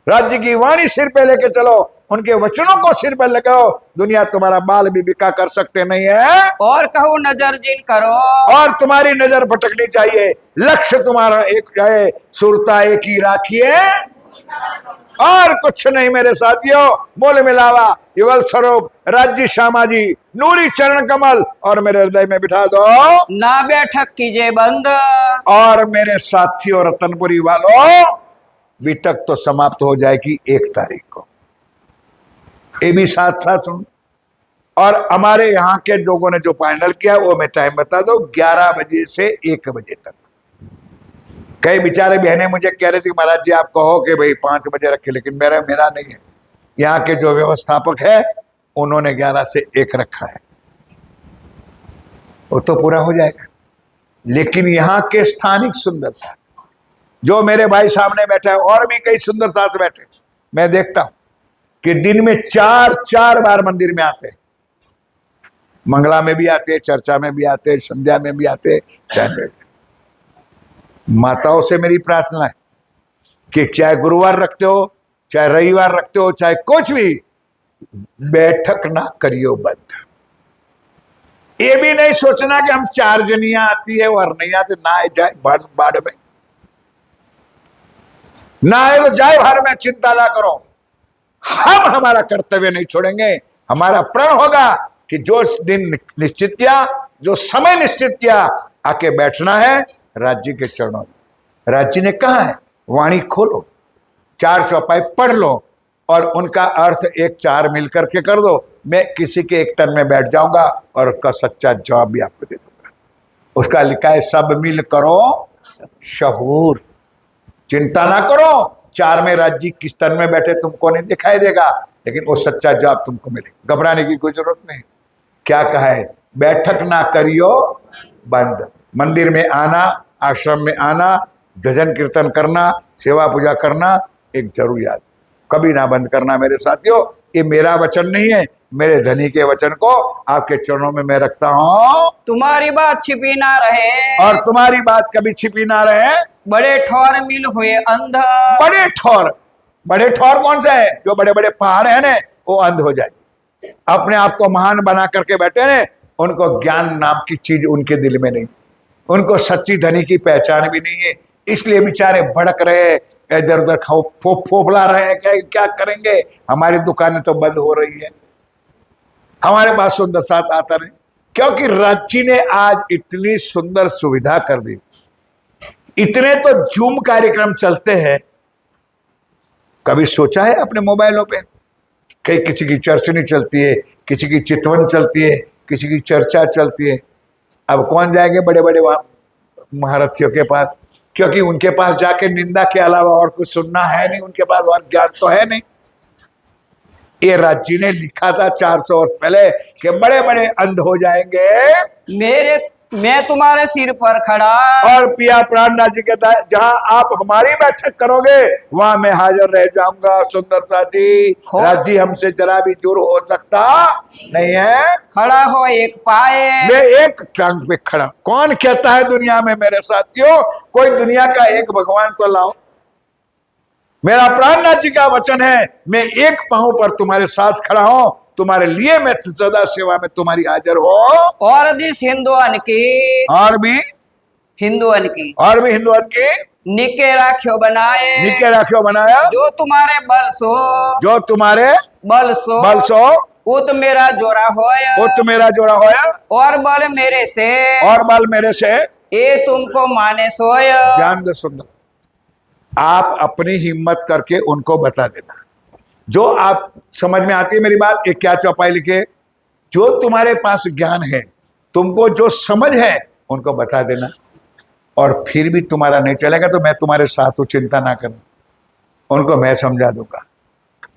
राज्य की वाणी सिर पे लेके चलो, उनके वचनों को सिर पर लगाओ, दुनिया तुम्हारा बाल भी बिका कर सकते नहीं है। और कहो नजर जिन करो। और तुम्हारी नजर भटकनी चाहिए, लक्ष्य तुम्हारा एक है, सुरता एक ही राखिए। और कुछ नहीं मेरे साथियों। मोल मिलावा युगल स्वरूप राज्य श्यामा जी नूरी चरण कमल और मेरे हृदय में बिठा दो। ना बैठक कीजिए बंद। और मेरे साथियों रतनपुरी वालों, बीतक तो समाप्त हो जाएगी 1 तारीख को। ये भी साथ साथ सुन। और हमारे यहाँ के लोगों ने जो फाइनल किया वो मैं टाइम बता दो, 11 बजे से 1 बजे तक। कई बेचारे बहनें मुझे कह रही थी महाराज जी आप कहो कि भाई 5 बजे रखे, लेकिन मेरा नहीं है। यहाँ के जो व्यवस्थापक है उन्होंने 11 से 1 रखा है, वो तो पूरा हो जाएगा। लेकिन यहाँ के स्थानिक सुंदर साथ जो मेरे भाई सामने बैठा है और भी कई सुंदर साथ बैठे, मैं देखता हूं कि दिन में 4 बार मंदिर में आते हैं। मंगला में भी आते, चर्चा में भी आते, संध्या में भी आते। माताओं से मेरी प्रार्थना है कि चाहे गुरुवार रखते हो, चाहे रविवार रखते हो, चाहे कुछ भी, बैठक ना करियो बंद। ये भी नहीं सोचना कि हम 4 जनियां आती है और नहीं आते, ना आए जाए बाढ़ में, ना आए तो जाए बाहर में, चिंता ना करो। हम हमारा कर्तव्य नहीं छोड़ेंगे। हमारा प्रण होगा कि जो दिन निश्चित किया, जो समय निश्चित किया, आके बैठना है राज्य के चरणों में। राज्य ने कहा है वाणी खोलो, 4 चौपाई पढ़ लो और उनका अर्थ 1-4 मिलकर के कर दो। मैं किसी के एक तन में बैठ जाऊंगा और उसका सच्चा जवाब भी आपको दे दूंगा। उसका लिखा है सब मिल करो शहूर। चिंता ना करो 4 में राज्य किस तन में बैठे तुमको नहीं दिखाई देगा, लेकिन वो सच्चा जवाब तुमको मिलेगा। घबराने की कोई जरूरत नहीं। क्या कहा है? बैठक ना करियो बंद। मंदिर में आना, आश्रम में आना, भजन कीर्तन करना, सेवा पूजा करना एक जरूरियात, कभी ना बंद करना मेरे साथियों। ये मेरा वचन नहीं है, मेरे धनी के वचन को आपके चरणों में मैं रखता हूं। तुम्हारी बात छिपी ना रहे, और तुम्हारी बात कभी छिपी ना रहे। बड़े ठौर मिल हुए अंध। बड़े ठौर कौन से है? जो बड़े बड़े पहाड़ है ना, वो अंध हो जाए। अपने आप को महान बना करके बैठे ने, उनको ज्ञान नाम की चीज उनके दिल में नहीं, उनको सच्ची धनी की पहचान भी नहीं है। इसलिए बेचारे भड़क रहे, इधर उधर फोफला रहे हैं। क्या करेंगे? हमारी दुकानें तो बंद हो रही है, हमारे पास सुंदर साथ आता नहीं, क्योंकि राज्य ने आज इतनी सुंदर सुविधा कर दी। इतने तो जूम कार्यक्रम चलते हैं, कभी सोचा है अपने मोबाइलों पे? कहीं किसी की चर्चनी चलती है, किसी की चितवन चलती है, किसी की चर्चा चलती है। अब कौन जाएंगे बड़े बड़े महारथियों के पास, क्योंकि उनके पास जाके निंदा के अलावा और कुछ सुनना है नहीं, उनके पास और ज्ञान तो है नहीं। ये राज्य ने लिखा था 400 वर्ष पहले कि बड़े बड़े अंध हो जाएंगे, मैं तुम्हारे सिर पर खड़ा। और पिया प्राणनाथ जी कहता है जहां आप हमारी बैठक करोगे वहां मैं हाजिर रह जाऊंगा। सुंदर साथी, राज्य हमसे जरा भी दूर हो सकता नहीं है। खड़ा हो एक पाए, मैं एक टांग पे खड़ा। कौन कहता है दुनिया में मेरे साथियों? कोई दुनिया का एक भगवान तो लाओ। मेरा प्राणनाथ जी का वचन है, मैं एक पांव पर तुम्हारे साथ खड़ा हूं, तुम्हारे लिए मैं सदा सेवा में तुम्हारी हाजिर हो। और दिस हिंदुअन की, और भी हिंदुअन की निके राख्यो बनाया, जो तुम्हारे बल सो उत मेरा जोड़ा होया, और बल मेरे से ये तुमको माने सोय। ध्यान दे सुंदर, आप अपनी हिम्मत करके उनको बता देना जो आप समझ में आती है मेरी बात। एक क्या चौपाई लिखे, जो तुम्हारे पास ज्ञान है, तुमको जो समझ है, उनको बता देना। और फिर भी तुम्हारा नहीं चलेगा तो मैं तुम्हारे साथ हूं, चिंता ना करना, उनको मैं समझा दूंगा।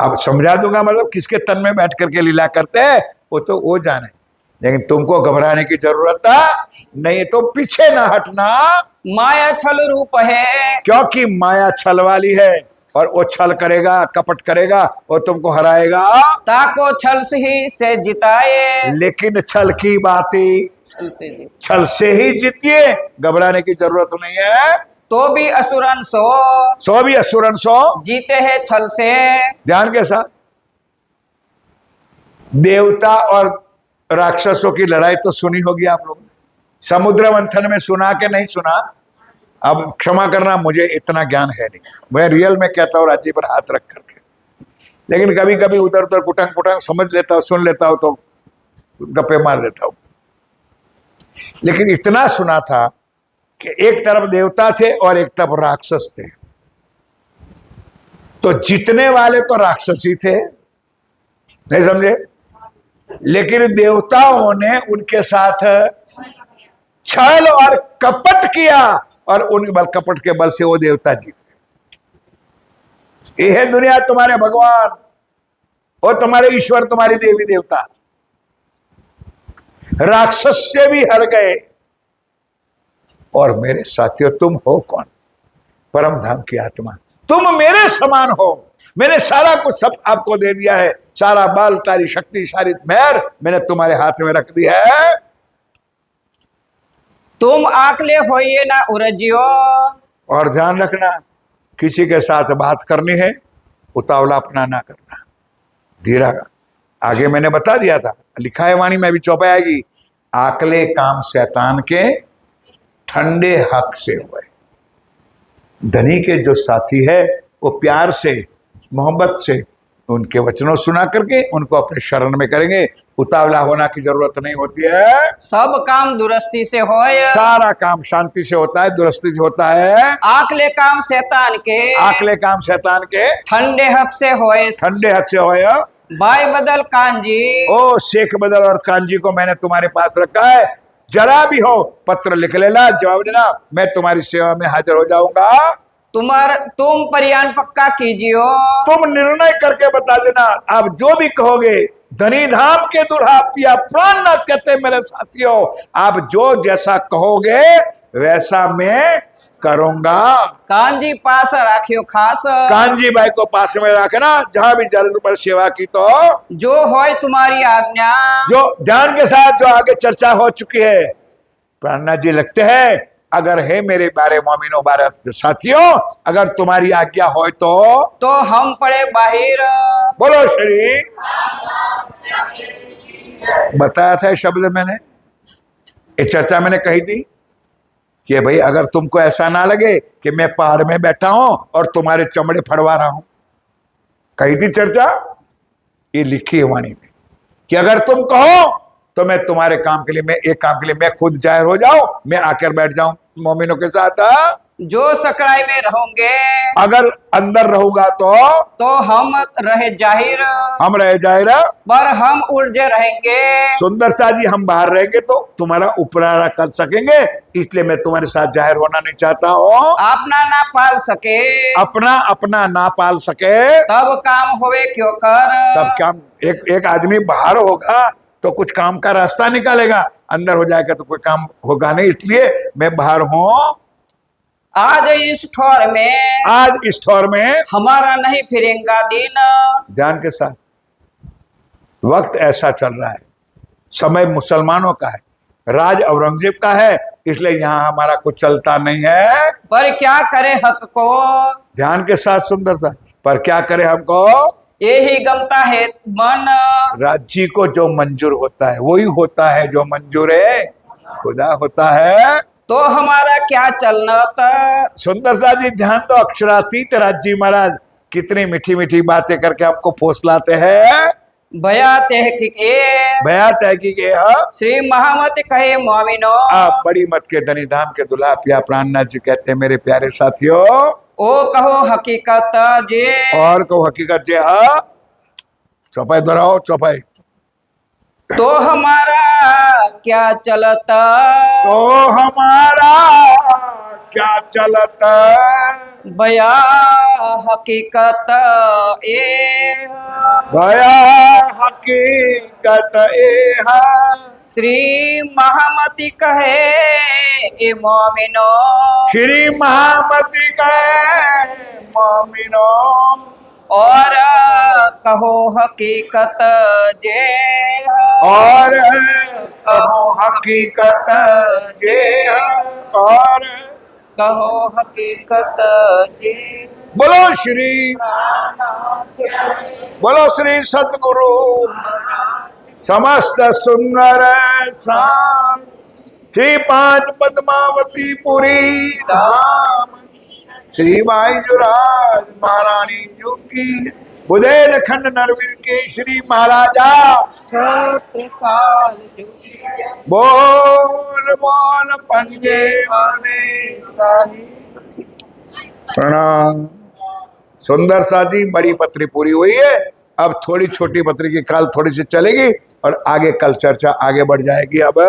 अब समझा दूंगा मतलब किसके तन में बैठ करके लीला करते हैं वो तो वो जाने, लेकिन तुमको घबराने की जरूरत नहीं, तो पीछे ना हटना। माया छल रूप है, क्योंकि माया छल वाली है और वो छल करेगा, कपट करेगा, वो तुमको हराएगा। ताको छल से जिताए, लेकिन छल की बातें छल से ही जीतिए, घबराने की जरूरत नहीं है। तो भी असुरन सो जीते हैं छल से। ध्यान के साथ, देवता और राक्षसों की लड़ाई तो सुनी होगी आप लोग, समुद्र मंथन में सुना के नहीं सुना? अब क्षमा करना, मुझे इतना ज्ञान है नहीं, मैं रियल में कहता हूँ राज्य पर हाथ रख करके, लेकिन कभी कभी उधर उधर कुटंग कुटंग समझ लेता हूँ, सुन लेता हूँ तो गप्पे मार देता हूँ। लेकिन इतना सुना था कि एक तरफ देवता थे और एक तरफ राक्षस थे, तो जीतने वाले तो राक्षस ही थे, नहीं समझे? लेकिन देवताओं ने उनके साथ छल और कपट किया और उन बल कपट के बल से वो देवता जीते। ये है दुनिया, तुम्हारे भगवान और तुम्हारे ईश्वर, तुम्हारी देवी देवता राक्षस से भी हार गए। और मेरे साथियों, तुम हो कौन? परम धाम की आत्मा, तुम मेरे समान हो। मैंने सारा कुछ सब आपको दे दिया है, सारा बल, सारी शक्ति, सारी मेहर मैंने तुम्हारे हाथ में रख दी है। तुम आकले होइए ना उरजियो। और ध्यान रखना, किसी के साथ बात करनी है उतावला अपना ना करना, धीरा। आगे मैंने बता दिया था, लिखा है वाणी में भी चौपाई आएगी, आकले काम शैतान के ठंडे हक से हुए। धनी के जो साथी है वो प्यार से, मोहब्बत से उनके वचनों सुना करके उनको अपने शरण में करेंगे। उतावला होना की जरूरत नहीं होती है। सब काम दुरुस्ती से होय। सारा काम शांति से होता है, दुरुस्ती से होता है। आकले काम शैतान के, आकले काम शैतान के ठंडे हक से होय। ठंडे हक से होय। भाई बदल कांजी, ओ शेख बदल और कांजी को मैंने तुम्हारे पास रखा है, जरा भी हो पत्र लिख लेना, जवाब देना, मैं तुम्हारी सेवा में हाजिर हो जाऊंगा। तुम परियान पक्का कीजियो। तुम निर्णय करके बता देना, आप जो भी कहोगे। धनी धाम के दुल्हा पिया प्राणनाथ कहते हैं मेरे साथियों, आप जो जैसा कहोगे वैसा मैं करूंगा। कांजी पास राखियो खास। कांजी भाई को पास में रखना, जहां भी जरूरत पर सेवा की तो जो होय तुम्हारी आज्ञा। जो ध्यान के साथ जो आगे चर्चा हो चुकी है, प्राणनाथ जी लगते हैं, अगर है मेरे बारे मोमिनो बारे साथियों, अगर तुम्हारी आज्ञा हो तो हम पड़े बाहिर। बोलो श्री। बताया था शब्द मैंने, ये चर्चा मैंने कही थी कि भाई अगर तुमको ऐसा ना लगे कि मैं पहाड़ में बैठा हूं और तुम्हारे चमड़े फड़वा रहा हूं, कही थी चर्चा, ये लिखी है वाणी में कि अगर तुम कहो तो मैं तुम्हारे काम के लिए, मैं एक काम के लिए मैं खुद जाहिर हो जाऊं, मैं आकर बैठ जाऊं मोमिनों के साथ। जो सकराई में रहोगे, अगर अंदर रहूंगा तो हम रहे जाहिर। हम रहे जाहिर, पर हम उर्जे रहेंगे। सुंदर सा जी, हम बाहर रहेंगे तो तुम्हारा उपरारा कर सकेंगे, इसलिए मैं तुम्हारे साथ जाहिर होना नहीं चाहता हूँ। अपना ना पाल सके, अपना ना पाल सके तब काम होवे क्यों कर। तब काम, एक आदमी बाहर होगा तो कुछ काम का रास्ता निकालेगा, अंदर हो जाएगा तो कोई काम होगा नहीं, इसलिए मैं बाहर हूँ। आज इस ठौर में हमारा नहीं फिरेंगा दिन। ध्यान के साथ, वक्त ऐसा चल रहा है, समय मुसलमानों का है, राज औरंगजेब का है, इसलिए यहाँ हमारा कुछ चलता नहीं है। पर क्या करे हक को। ध्यान के साथ सुंदर सा, पर क्या करे हमको, यही गमता है मन। राज्य को जो मंजूर होता है वही होता है, जो मंजूर है खुदा होता है। तो हमारा क्या चलना था। सुंदर सा जी, ध्यान तो अक्षरातीत राज्य महाराज कितनी मीठी मीठी बातें करके हमको फौसलाते हैं। भया तहकीक श्री महामत कहे मोमिनो। आप बड़ी मत के धनी धाम के दुल्हा पिया प्राणनाथ जी कहते हैं मेरे प्यारे साथियों, ओ कहो हकीकत जे। और कहो हकीकत जे। हाँ, चौपाई दोहराओ, चौपाई। तो हमारा क्या चलता, तो हमारा क्या चलता, बया हकीकत ए, बया हकीकत ए है। श्री महामती कहे ए मोमिनो। श्री महामती कहे मोमिनो। और कहो हकीकत जे। और कहो हकीकत जे। और कहो हकीकत जे। बोलो श्री सतगुरु समस्त सुंदर शाम श्री पांच पद्मावती पुरी धाम। श्री बाईजूराज महारानी जो की बुंदेलखंड नरवीर के श्री महाराजा छत्रसाल जो बोल बोल पंजे वाले प्रणाम। सुंदर सा जी बड़ी पत्री पूरी हुई है। अब थोड़ी छोटी पत्री की काल थोड़ी सी चलेगी और आगे कल चर्चा आगे बढ़ जाएगी। अब